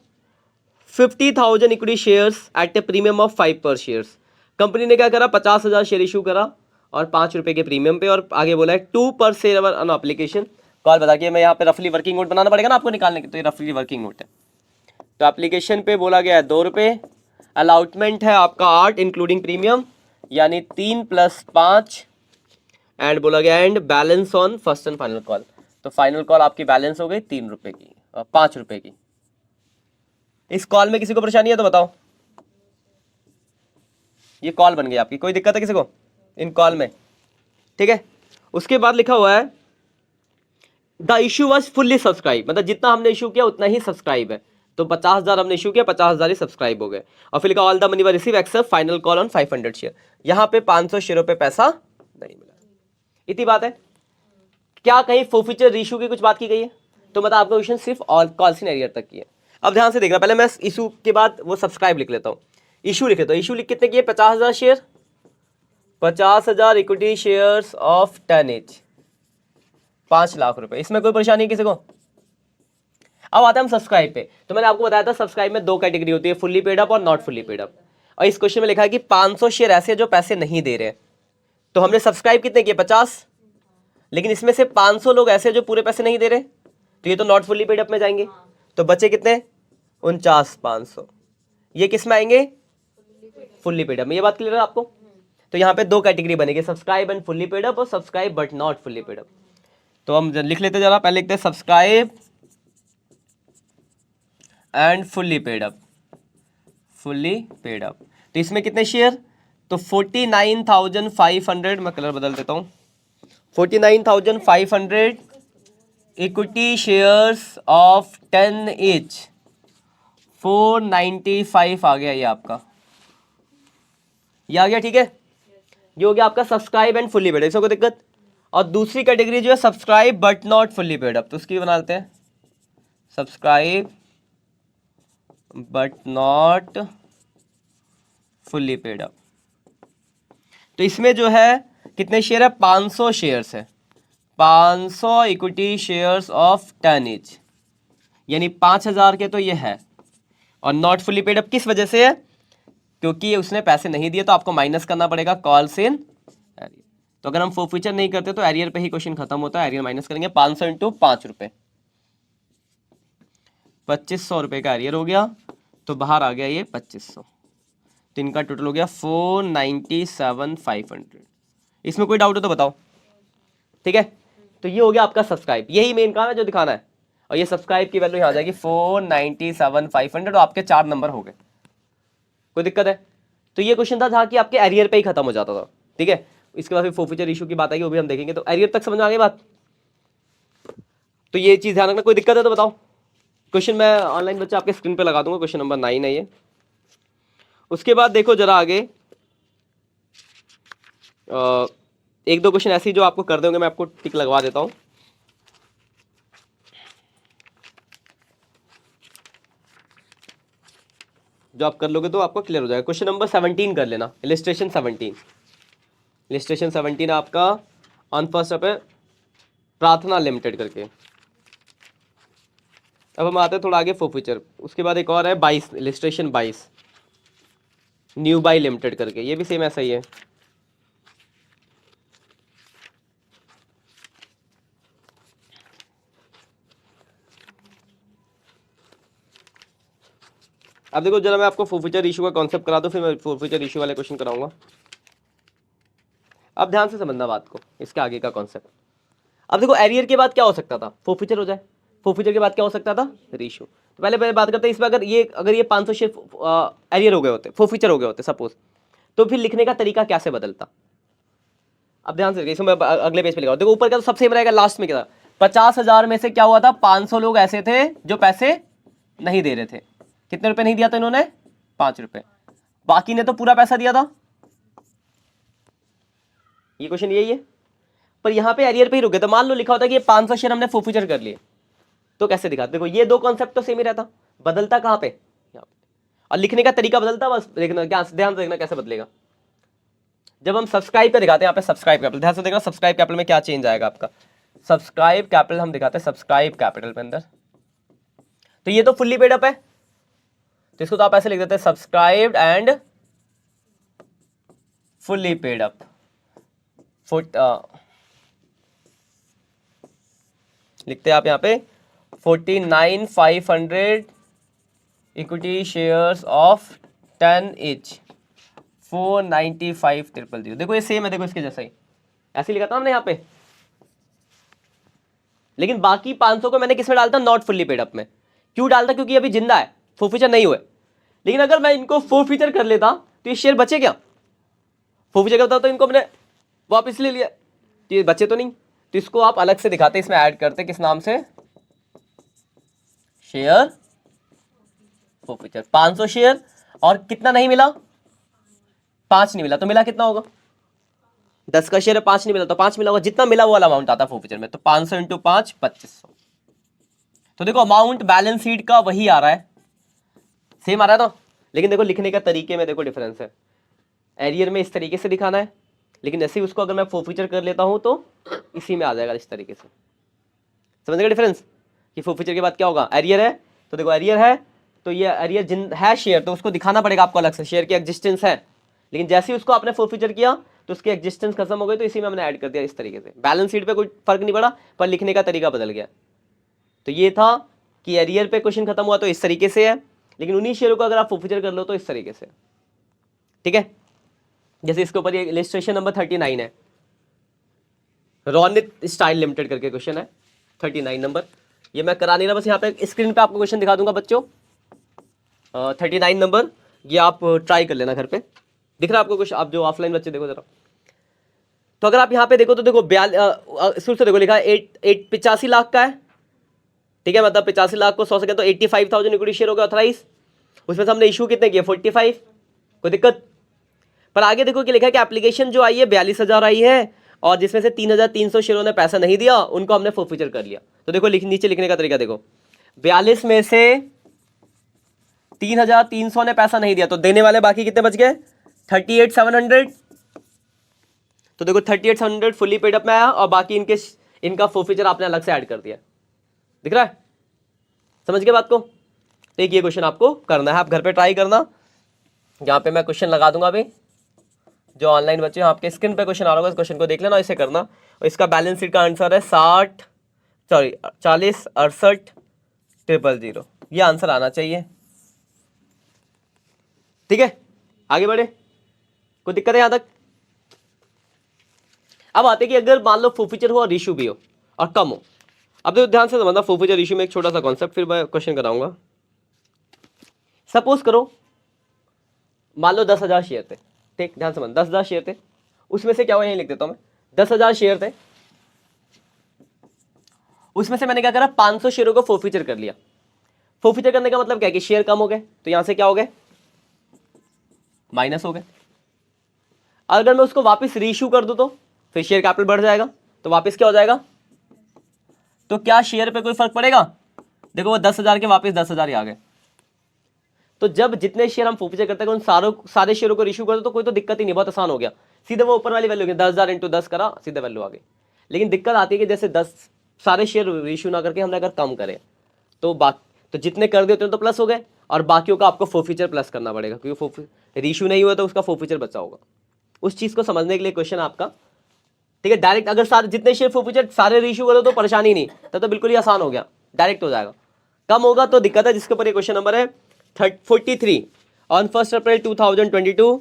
50,000 equity shares at a premium of 5 पर शेयर्स। कंपनी ने क्या करा, 50,000 शेयर इशू करा और 5 रुपए के प्रीमियम पे, और आगे बोला है 2 पर शेयर ऑन एप्लीकेशन। कॉल बता के मैं यहाँ पे रफली वर्किंग नोट बनाना पड़ेगा ना आपको निकालने की, तो ये रफली वर्किंग नोट है। तो एप्लीकेशन पे बोला गया है 2 रुपए, अलाउटमेंट है आपका 8 इंक्लूडिंग प्रीमियम, यानी 3 + 5, एंड बोला गया and balance on first and final call. तो फाइनल कॉल आपकी बैलेंस हो गई 3 रुपए की और 5 रुपए की। इस कॉल में किसी को परेशानी है तो बताओ, ये कॉल बन गई आपकी, कोई दिक्कत है किसी को इन कॉल में, ठीक है। उसके बाद लिखा हुआ है the issue was fully subscribe, मतलब जितना हमने इशू किया उतना ही सब्सक्राइब है। तो 50,000 हमने इशू किया, 50,000 ही सब्सक्राइब हो गए। और फिर लिखा all the money were receive except final call on 500 share. यहाँ पे 500 शेयरों पे पैसा नहीं मिला, इतनी बात है। क्या कहीं फोरफीचर रीइश्यू की कुछ बात की गई है? तो मतलब आपका क्वेश्चन सिर्फ कॉल सिनेरियर तक की है। अब ध्यान से देखना, पहले मैं इशू के बाद वो सब्सक्राइब लिख लेता हूँ, इशू लिख लेता हूँ। इशू लिख कितने की है, 50,000 share, 50,000 equity shares of 10 each, 5 lakh रुपए। इसमें कोई परेशानी किसी को? अब आते हैं हम सब्सक्राइब पे। तो मैंने आपको बताया था सब्सक्राइब में दो कैटेगरी होती है, फुल्ली पेड अप और नॉट फुल्ली पेड अप। और इस क्वेश्चन में लिखा है कि 500 शेयर ऐसे हैं जो पैसे नहीं दे रहे हैं। तो हमने सब्सक्राइब कितने किए, 50, लेकिन इसमें से 500 लोग ऐसे हैं जो पूरे पैसे नहीं दे रहे, तो ये तो नॉट फुल्ली पेड अप में जाएंगे। तो बचे कितने, 49,500, ये किस में आएंगे, फुल्ली पेड अप में। ये बात क्लियर है आपको। तो यहाँ पे दो कैटेगरी बनेगी, subscribe and fully paid up और subscribe but not fully paid up. तो हम लिख लेते जरा, पहले लिखते हैं subscribe and fully paid up, fully paid up. तो इसमें कितने शेयर, तो 49,500, मैं कलर बदल देता हूँ, 49,500 इक्विटी शेयर्स ऑफ 10 each, 495 आ गया ये आपका, ये आ गया, ठीक है। ये हो गया आपका सब्सक्राइब एंड फुल्ली पेड, इसमें कोई दिक्कत। और दूसरी कैटेगरी जो है subscribe but not fully paid up, तो उसकी बना लेते हैं subscribe but not fully paid up. तो इसमें जो है कितने शेयर है, 500 शेयर्स है, 500 इक्विटी शेयर्स ऑफ 10 each, यानी 5,000 के तो ये है। और नॉट फुल्ली पेड अप किस वजह से है, क्योंकि उसने पैसे नहीं दिए, तो आपको माइनस करना पड़ेगा कॉल्स इन एरियर। तो अगर हम फोरफीचर नहीं करते तो एरियर पे ही क्वेश्चन खत्म होता है, एरियर माइनस करेंगे, 500 इंटू 5 रुपये, 2500 रुपये का एरियर हो गया, तो बाहर आ गया ये 2500, तो इनका टोटल हो गया 497,500। इसमें कोई डाउट हो तो बताओ, ठीक है। तो ये हो गया आपका सब्सक्राइब, यही मेन काम है जो दिखाना है। और ये सब्सक्राइब की वैल्यू यहाँ आ जाएगी 497,500, और आपके 4 नंबर हो गए, कोई दिक्कत है। तो ये क्वेश्चन था जहाँ कि आपके एरियर पे ही खत्म हो जाता था, ठीक है। इसके बाद फिर फोरफीचर इशू की बात आएगी, वो भी हम देखेंगे। तो एरियर तक समझ में आ गई बात, तो ये चीज़ ध्यान रखना। कोई दिक्कत है तो बताओ। क्वेश्चन मैं ऑनलाइन बच्चा आपके स्क्रीन पे लगा दूंगा, क्वेश्चन नंबर 9 है ये। उसके बाद देखो जरा आगे, एक दो क्वेश्चन ऐसे ही जो आपको कर दोगे, मैं आपको टिक लगवा देता हूँ। जो आप कर लोगे तो आपको क्लियर हो जाएगा। क्वेश्चन नंबर 17 कर लेना, इलिस्ट्रेशन 17। इलिस्ट्रेशन 17 आपका ऑन फर्स्ट स्टेप है, प्रार्थना लिमिटेड करके। अब हम आते हैं थोड़ा आगे फोरफीचर, उसके बाद एक और है 22, इलिस्ट्रेशन 22, न्यू बाई लिमिटेड करके, ये भी सेम ऐसा ही है। अब देखो जरा मैं आपको फोरफीचर इशू का कॉन्सेप्ट करा दूं, फिर मैं फोरफीचर इशू वाले क्वेश्चन कराऊंगा। अब ध्यान से समझना बात को, इसके आगे का कॉन्सेप्ट। अब देखो एरियर के बाद क्या हो सकता था, फोरफीचर हो जाए, फोरफीचर के बाद क्या हो सकता था, रीइशू। तो पहले बात करते हैं इसमें, अगर ये 500 शेयर एरियर हो गए होते, फोरफीचर हो गए होते सपोज, तो फिर लिखने का तरीका कैसे बदलता। अब ध्यान से, इसमें अगले पेज पे लिखा, देखो ऊपर का तो सब सेम रहेगा, लास्ट में क्या था, 50,000 में से क्या हुआ था, 500 लोग ऐसे थे जो पैसे नहीं दे रहे थे। कितने रुपए नहीं दिया था इन्होंने, 5 रुपए, बाकी ने तो पूरा पैसा दिया था। ये क्वेश्चन यही है, पर यहां पे एरियर पे ही रुके। तो मान लो लिखा होता है कि ये 500 शेयर हमने फोरफीचर कर लिए, तो कैसे दिखाते, देखो ये दो कॉन्सेप्ट तो सेम ही रहता, बदलता कहां पे, यहाँ पे। और लिखने का तरीका बदलता, बस देखना, ध्यान से देखना कैसे बदलेगा। जब हम सब्सक्राइब पे दिखाते हैं, यहाँ पे सब्सक्राइब कैपिटल, ध्यान से देखना सब्सक्राइब कैपिटल में क्या चेंज आएगा आपका। सब्सक्राइब कैपिटल हम दिखाते हैं सब्सक्राइब कैपिटल पे अंदर, तो ये तो फुल्ली पेड अप है, तो इसको तो आप ऐसे लिख देते हैं subscribed and fully paid up. लिखते हैं आप यहाँ पे 49,500 इक्विटी शेयर्स ऑफ 10 each, 495,000। देखो ये सेम है, देखो इसके जैसा ही ऐसे लिखा था हमने यहाँ पे, लेकिन बाकी 500 को मैंने किस में डालता, नॉट फुल्ली पेड अप में। क्यों डालता, क्योंकि अभी जिंदा है, फोरफीचर नहीं हुए। लेकिन अगर मैं इनको फोरफीचर कर लेता तो ये शेयर बचे क्या, फोरफीचर करता तो इनको मैंने वापस ले लिया, तो ये बचे तो नहीं। तो इसको आप अलग से दिखाते, इसमें ऐड करते, किस नाम से, शेयर फोरफीचर। 500 शेयर और कितना नहीं मिला, 5 नहीं मिला, तो मिला कितना होगा, 10 का शेयर है, 5 नहीं मिला तो 5 मिला होगा, जितना मिला वो वाला अमाउंट आता है फोरफीचर में। तो 500 इंटू 5, 2500। तो देखो अमाउंट बैलेंस शीट का वही आ रहा है, सेम आ रहा है, तो लेकिन देखो लिखने का तरीके में देखो डिफरेंस है। एरियर में इस तरीके से दिखाना है, लेकिन जैसे ही उसको अगर मैं फोरफीचर कर लेता हूं तो इसी में आ जाएगा इस तरीके से, समझ गए डिफरेंस। कि फोर्फिचर के बाद क्या होगा, एरियर है, तो देखो एरियर है तो ये एरियर जिन है शेयर तो उसको दिखाना पड़ेगा आपको अलग से, शेयर की एग्जिस्टेंस है, लेकिन जैसे ही उसको आपने फोर्फिचर किया तो उसकी एग्जिस्टेंस खत्म हो गई, तो इसी में हमने ऐड कर दिया इस तरीके से। बैलेंस शीट पे कोई फर्क नहीं पड़ा, पर लिखने का तरीका बदल गया। तो ये था कि एरियर पे क्वेश्चन खत्म हुआ तो इस तरीके से है, लेकिन उन्हीं शेयरों को अगर आप फोर्फिचर कर लो तो इस तरीके से, ठीक है। जैसे इसके ऊपर ये इलस्ट्रेशन नंबर 39 है, रोनित स्टाइल लिमिटेड करके क्वेश्चन है 39 नंबर। ये मैं करा नहीं रहा, बस यहाँ पे स्क्रीन पे आपको क्वेश्चन दिखा दूंगा बच्चों। 39 नंबर, ये आप ट्राई कर लेना घर पे, दिख रहा है आपको कुछ, आप जो ऑफलाइन बच्चे देखो जरा। तो अगर आप यहाँ पे देखो तो देखो शुरू से देखो लिखा है 85 लाख का है, ठीक है, मतलब 85 लाख को 100 से तो 85,000 इक्विटी शेयर हो गया ऑथराइज। उसमें से हमने इशू कितने किए 45, कोई दिक्कत। पर आगे देखो कि लिखा है कि एप्लीकेशन जो आई है 42,000 आई है, और जिसमें से 3,300 शेयरों ने पैसा नहीं दिया उनको हमने फोर्फिचर कर लिया। तो देखो नीचे लिखने का तरीका देखो, 42 में से 3,300 ने पैसा नहीं दिया, तो देने वाले बाकी कितने बच गए 38,700। तो देखो 38,700 फुली पेड अप में आया, और बाकी इनका फोर्फिचर आपने अलग से ऐड कर दिया, दिख रहा है, समझ गए बात को। तो एक ये क्वेश्चन आपको करना है, आप घर पे ट्राई करना, यहाँ पे मैं क्वेश्चन लगा दूंगा अभी, जो ऑनलाइन बच्चे हैं आपके स्क्रीन पे क्वेश्चन आ रहा होगा, इस क्वेश्चन को देख लेना, इसे करना। और इसका बैलेंस शीट का आंसर है 40 68 000, ये आंसर आना चाहिए, ठीक है। आगे बढ़े, कोई दिक्कत है यहां तक। अब आते कि अगर मान लो फोर्फिचर हो और इशू भी हो और कम हो। अब तो ध्यान से समझना, फोर्फिचर इशू में एक छोटा सा कॉन्सेप्ट, फिर मैं क्वेश्चन कराऊंगा। सपोज करो मान लो 10,000 शेयर थे, ठीक, ध्यान से समझ, 10,000 शेयर थे, उसमें से क्या हुआ यहीं लिख देता हूं मैं, 10,000 शेयर थे, उसमें से मैंने क्या करा 500 शेयरों को फोर्फिचर कर लिया। फोर्फिचर करने का मतलब क्या है कि शेयर कम हो गए, तो यहां से क्या हो गए माइनस हो गए। अगर मैं उसको वापस रीइश्यू कर दूं तो फिर शेयर कैपिटल बढ़ जाएगा, तो वापस क्या हो जाएगा, तो क्या शेयर पे कोई फर्क पड़ेगा, देखो वो 10,000 के वापस 10,000 ही आ गए। तो जब जितने शेयर हम फोर्फिचर करते हैं उन सारे शेयरों को रिश्यू कर दो तो कोई तो दिक्कत ही नहीं, बहुत आसान हो गया, सीधे वो ऊपर वाली वैल्यू 10,000 इंटू 10 करा, सीधे वैल्यू आ गई। लेकिन दिक्कत आती है कि जैसे 10 सारे शेयर रिश्यू ना करके हमने अगर कम करें तो जितने कर दिए उतने तो प्लस हो गए, और बाकियों का आपको फोर्फिचर प्लस करना पड़ेगा, क्योंकि रिश्यू नहीं हुआ तो उसका फोर्फिचर बचा होगा। उस चीज को समझने के लिए क्वेश्चन आपका, ठीक है। डायरेक्ट अगर सारे जितने शेयर फोर्फिचर सारे रिश्यू करो तो परेशानी नहीं, तब तो बिल्कुल ही आसान हो गया, डायरेक्ट हो जाएगा। कम होगा तो दिक्कत है, जिसके ऊपर ये क्वेश्चन नंबर है 43 on 1 April 2022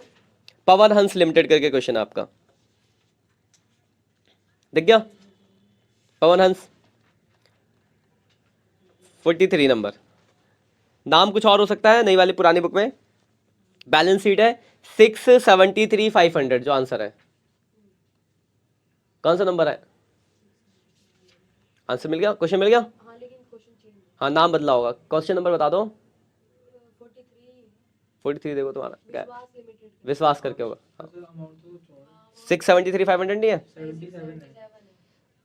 Pawan Hans limited करके क्वेश्चन आपका दिख गया, पवन हंस 43 नंबर। नाम कुछ और हो सकता है, नई वाली पुरानी बुक में बैलेंस शीट है 673,500, जो आंसर है कौन सा नंबर है, आंसर मिल गया, क्वेश्चन मिल गया। हाँ लेकिन क्वेश्चन चेंज, हाँ नाम बदला होगा, क्वेश्चन नंबर बता दो। 43 देखो तुम्हारा क्या है? विश्वास लिमिटेड विश्वास करके होगा, हाँ। 673,500 नहीं है, 77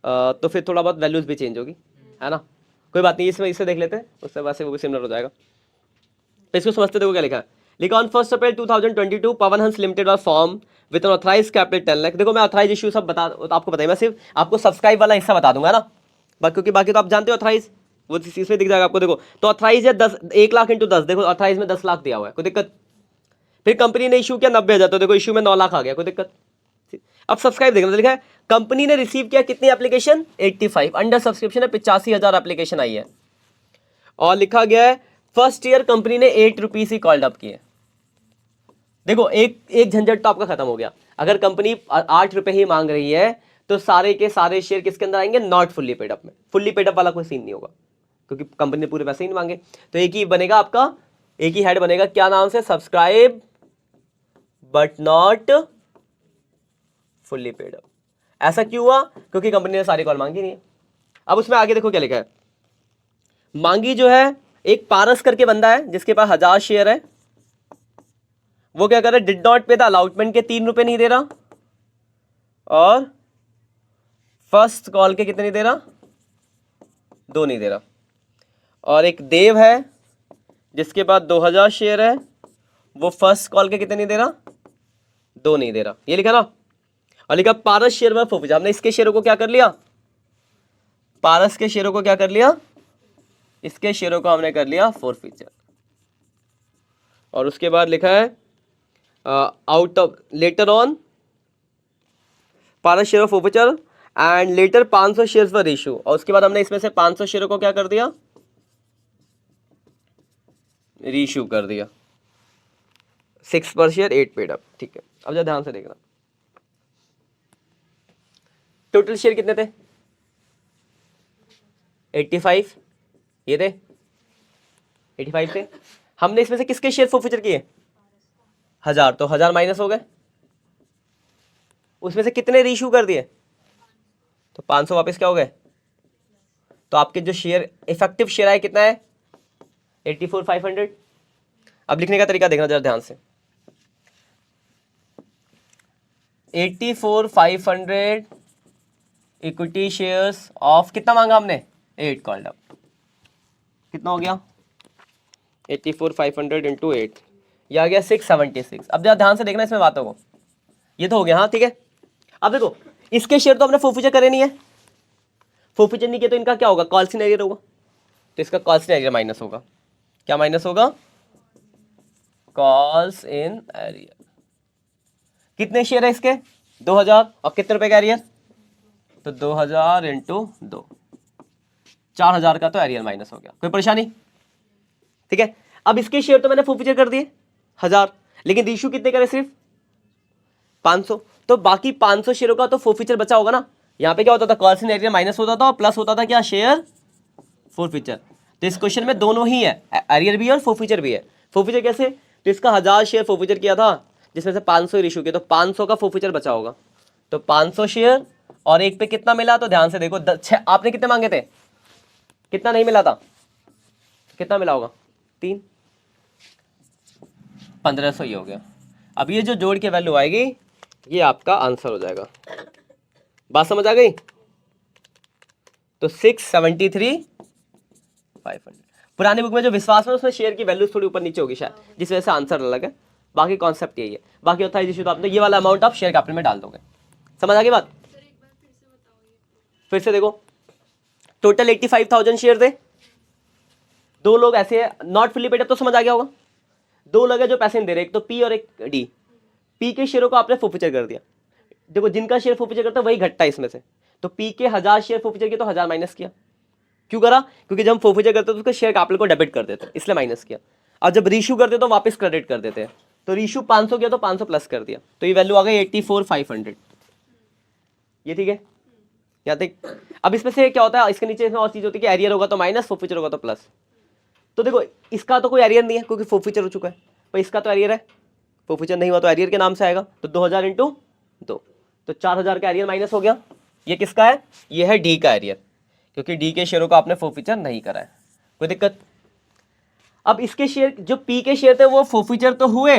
है। तो फिर थोड़ा बहुत वैल्यूज भी चेंज होगी, है ना, कोई बात नहीं, इसमें इसे देख लेते हैं, उससे वैसे वो भी सिमिलर हो जाएगा। तो इसको समझते देखो क्या लिखा है, लिखा on 1 April 2022 Pawan Hans limited was form with N authorised capital 10 lakh. देखो मैं ऑथराइज इशू सब बता तो आपको बताइए, मैं सिर्फ आपको सब्सक्राइब वाला हिस्सा बता दूंगा ना, क्योंकि बाकी तो आप जानते हो ऑथराइज, वो इसमें दिख जाएगा आपको। देखो तो ऑथराइज है 1 लाख इंटू 10, देखो ऑथराइज में 10 लाख दिया हुआ है, कोई दिक्कत। फिर कंपनी ने इशू किया 90,000, तो देखो इशू में 9 लाख आ गया, कोई दिक्कत। अब सब्सक्राइब देखना, लिखा है कंपनी ने रिसीव किया कितनी एप्लीकेशन 85, अंडर सब्सक्रिप्शन है 85,000 एप्लीकेशन आई है, और लिखा गया है फर्स्ट ईयर कंपनी ने 8 रुपीज ही कॉल्ड अप किए। देखो एक झंझट तो आपका खत्म हो गया, अगर कंपनी 8 रुपए ही मांग रही है तो सारे के सारे शेयर किसके अंदर आएंगे, नॉट फुल्ली पेड अप में। फुल्ली पेड अप वाला कोई सीन नहीं होगा, क्योंकि कंपनी ने पूरे पैसे ही नहीं मांगे। तो एक ही बनेगा आपका, एक ही हेड बनेगा, क्या नाम से, subscribe but not fully paid up. ऐसा क्यों हुआ, क्योंकि कंपनी ने सारी कॉल मांगी नहीं है। अब उसमें आगे देखो क्या लिखा है, मांगी जो है एक पारस करके बंदा है जिसके पास 1000 शेयर है, वो क्या कर रहा है, डिड नॉट पे द अलॉटमेंट के 3 रुपए नहीं दे रहा, और फर्स्ट कॉल के कितने नहीं दे रहा, 2 नहीं दे रहा। और एक देव है जिसके पास 2000 शेयर है, वो फर्स्ट कॉल के कितने नहीं दे रहा, 2 नहीं दे रहा, ये लिखा ना। और लिखा पारस शेयर में फोर्फिचर, हमने इसके शेयरों को क्या कर लिया, पारस के शेयरों को क्या कर लिया इसके शेयरों को हमने कर लिया फोरफीचर। और उसके बाद लिखा है आउट ऑफ लेटर ऑन पारा share of forfeiture and later 500 shares for issue. और उसके बाद हमने इसमें से 500 शेयरों को क्या कर दिया, रीइशू कर दिया। 6 पर शेयर 8 पेड अप। ठीक है, अब जरा ध्यान से देखना, टोटल शेयर कितने थे? 85 ये थे, 85 थे। हमने इसमें से किसके शेयर फोरफीचर किए? 1000, तो 1000 माइनस हो गए। उसमें से कितने रीइशू कर दिए? तो 500 वापस क्या हो गए? तो आपके जो शेयर इफेक्टिव शेयर आए कितना है? 84,500। अब लिखने का तरीका देखना जरा ध्यान से। 84,500 इक्विटी शेयर्स ऑफ कितना मांगा हमने? 8 कॉल्ड अप। कितना हो गया? 84,500 इंटू 8, यह आ गया 676। अब जरा ध्यान से देखना इसमें बातों को, ये तो हो गया। हाँ ठीक है, अब देखो इसके शेयर तो हमने फोरफीचर करे नहीं है, फोरफीचर नहीं किया तो इनका क्या होगा? कॉल्स इन एरियर होगा। तो इसका कॉल्स इन एरियर माइनस होगा। क्या माइनस होगा? Calls in arrear. कितने शेयर है इसके? 2000। और कितने रुपए का एरियर? तो 2000 इंटू 2, 4000 का तो एरियर माइनस हो गया। कोई परेशानी? ठीक है, अब इसके शेयर तो मैंने फोरफीचर कर दिए 1000, लेकिन रीइशू कितने करे? सिर्फ 500। तो बाकी 500 शेयरों का तो फोरफीचर बचा होगा ना। यहाँ पे क्या होता था? कॉल्स इन एरियर माइनस होता था और प्लस होता था क्या? Share forfeiture. तो इस क्वेश्चन में दोनों ही है, एरियर भी है और फोरफीचर भी है। फोरफीचर कैसे? तो इसका 1000 शेयर फोरफीचर किया था, जिसमें से 500 रीइशू किया, तो 500 का फोरफीचर बचा होगा। तो 500 शेयर और एक पे कितना मिला? तो ध्यान से देखो, आपने कितने मांगे थे? कितना नहीं मिला था? कितना मिला होगा? 3, 1500 ये हो गया। अब ये जो जोड़ के वैल्यू आएगी ये आपका आंसर हो जाएगा। बात समझ आ गई? तो 673,500। पुरानी बुक में जो विश्वास में उसमें शेयर की वैल्यू थोड़ी ऊपर नीचे होगी शायद, जिस वजह से आंसर अलग है। बाकी कॉन्सेप्ट यही है। बाकी ऑथराइजेशन तो आपने ये वाला अमाउंट आप शेयर कैपिटल में डाल दोगे। समझ आ गई बात? फिर से देखो, टोटल 85,000 शेयर थे। 2 लोग ऐसे नॉट फुली पेड अप, तो समझ आ गया होगा। 2 लोग हैं जो पैसे नहीं दे रहे, एक तो पी और एक डी। पी के शेयरों को आपने फोरफीचर कर दिया। देखो जिनका शेयर फोरफीचर करता है वही घटता है इसमें से। तो पी के 1000 शेयर फोरफीचर किए तो 1000 माइनस किया। क्यों करा? क्योंकि जब हम फोरफीचर करते हैं तो उसके शेयर कैपिटल को डेबिट कर देते हैं, इसलिए माइनस किया। और जब रीइशू करते तो वापस क्रेडिट कर देते हैं। तो रीइशू 500 किया तो 500 प्लस कर दिया, तो ये वैल्यू आ गई 84,500। ये ठीक है, यहाँ तक। अब इसमें से क्या होता है, इसके नीचे इसमें और चीज होती है कि एरियर होगा तो माइनस, फोरफीचर होगा तो प्लस। तो देखो इसका तो कोई एरियर नहीं है क्योंकि फोरफीचर हो चुका है, पर इसका तो एरियर है। फोरफीचर नहीं हुआ तो एरियर के नाम से आएगा। तो 2000 इंटू 2, तो 4000 का एरियर माइनस हो गया। ये किसका है? ये है डी का एरियर, क्योंकि डी के शेयरों को आपने फोरफीचर नहीं करा है। कोई दिक्कत? अब इसके शेयर, जो पी के शेयर थे वो फोरफीचर तो हुए,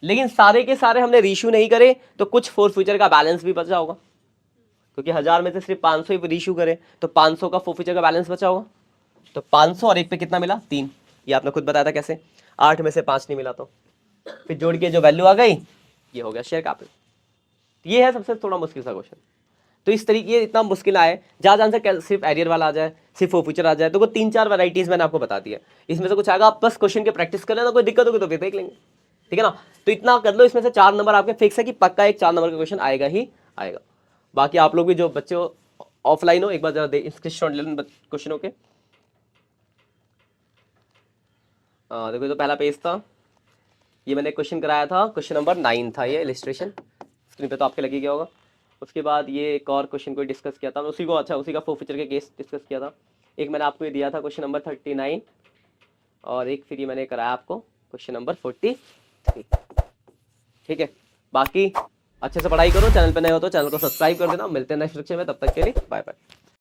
लेकिन सारे के सारे हमने रीइशू नहीं करे, तो कुछ फोरफीचर का बैलेंस भी बचा होगा। क्योंकि 1000 में से सिर्फ 500 ही रीइशू करे, तो 500 का फोरफीचर का बैलेंस बचा होगा। तो 500 और एक पे कितना मिला? 3। ये आपने खुद बताया था कैसे। 8 में से 5 नहीं मिला, तो फिर जोड़ के जो वैल्यू आ गई ये हो गया शेयर कैपिटल। ये है सबसे थोड़ा मुश्किल सा क्वेश्चन। तो इस तरीके इतना मुश्किल आए, जहाँ से सिर्फ एरियर वाला आ जाए, सिर्फ फोरफीचर आ जाए, तो वो 3-4 वैराइटीज मैंने आपको बता दिया। इसमें से कुछ आएगा, आप बस क्वेश्चन के प्रैक्टिस कर लेना, कोई दिक्कत होगी तो फिर देख लेंगे। ठीक है ना? तो इतना कर लो, इसमें से 4 नंबर आपके फिक्स है कि पक्का एक 4 नंबर का क्वेश्चन आएगा ही आएगा। बाकी आप लोग भी जो बच्चे ऑफलाइन हो, एक बार जरा स्क्रीनशॉट ले लें क्वेश्चनों के। देखो तो पहला पेज था, ये मैंने क्वेश्चन कराया था, क्वेश्चन नंबर 9 था ये इलिस्ट्रेशन। स्क्रीन पे तो आपके लगी गया होगा। उसके बाद ये एक और क्वेश्चन को डिस्कस किया था उसी को, अच्छा उसी का फोरफीचर के केस डिस्कस किया था। एक मैंने आपको ये दिया था क्वेश्चन नंबर 39, और एक फिर ये मैंने कराया आपको क्वेश्चन नंबर 43। ठीक है, बाकी अच्छे से पढ़ाई करो। चैनल पे नए हो तो चैनल को सब्सक्राइब कर देना। मिलते हैं नेक्स्ट लेक्चर में, तब तक के लिए बाय बाय।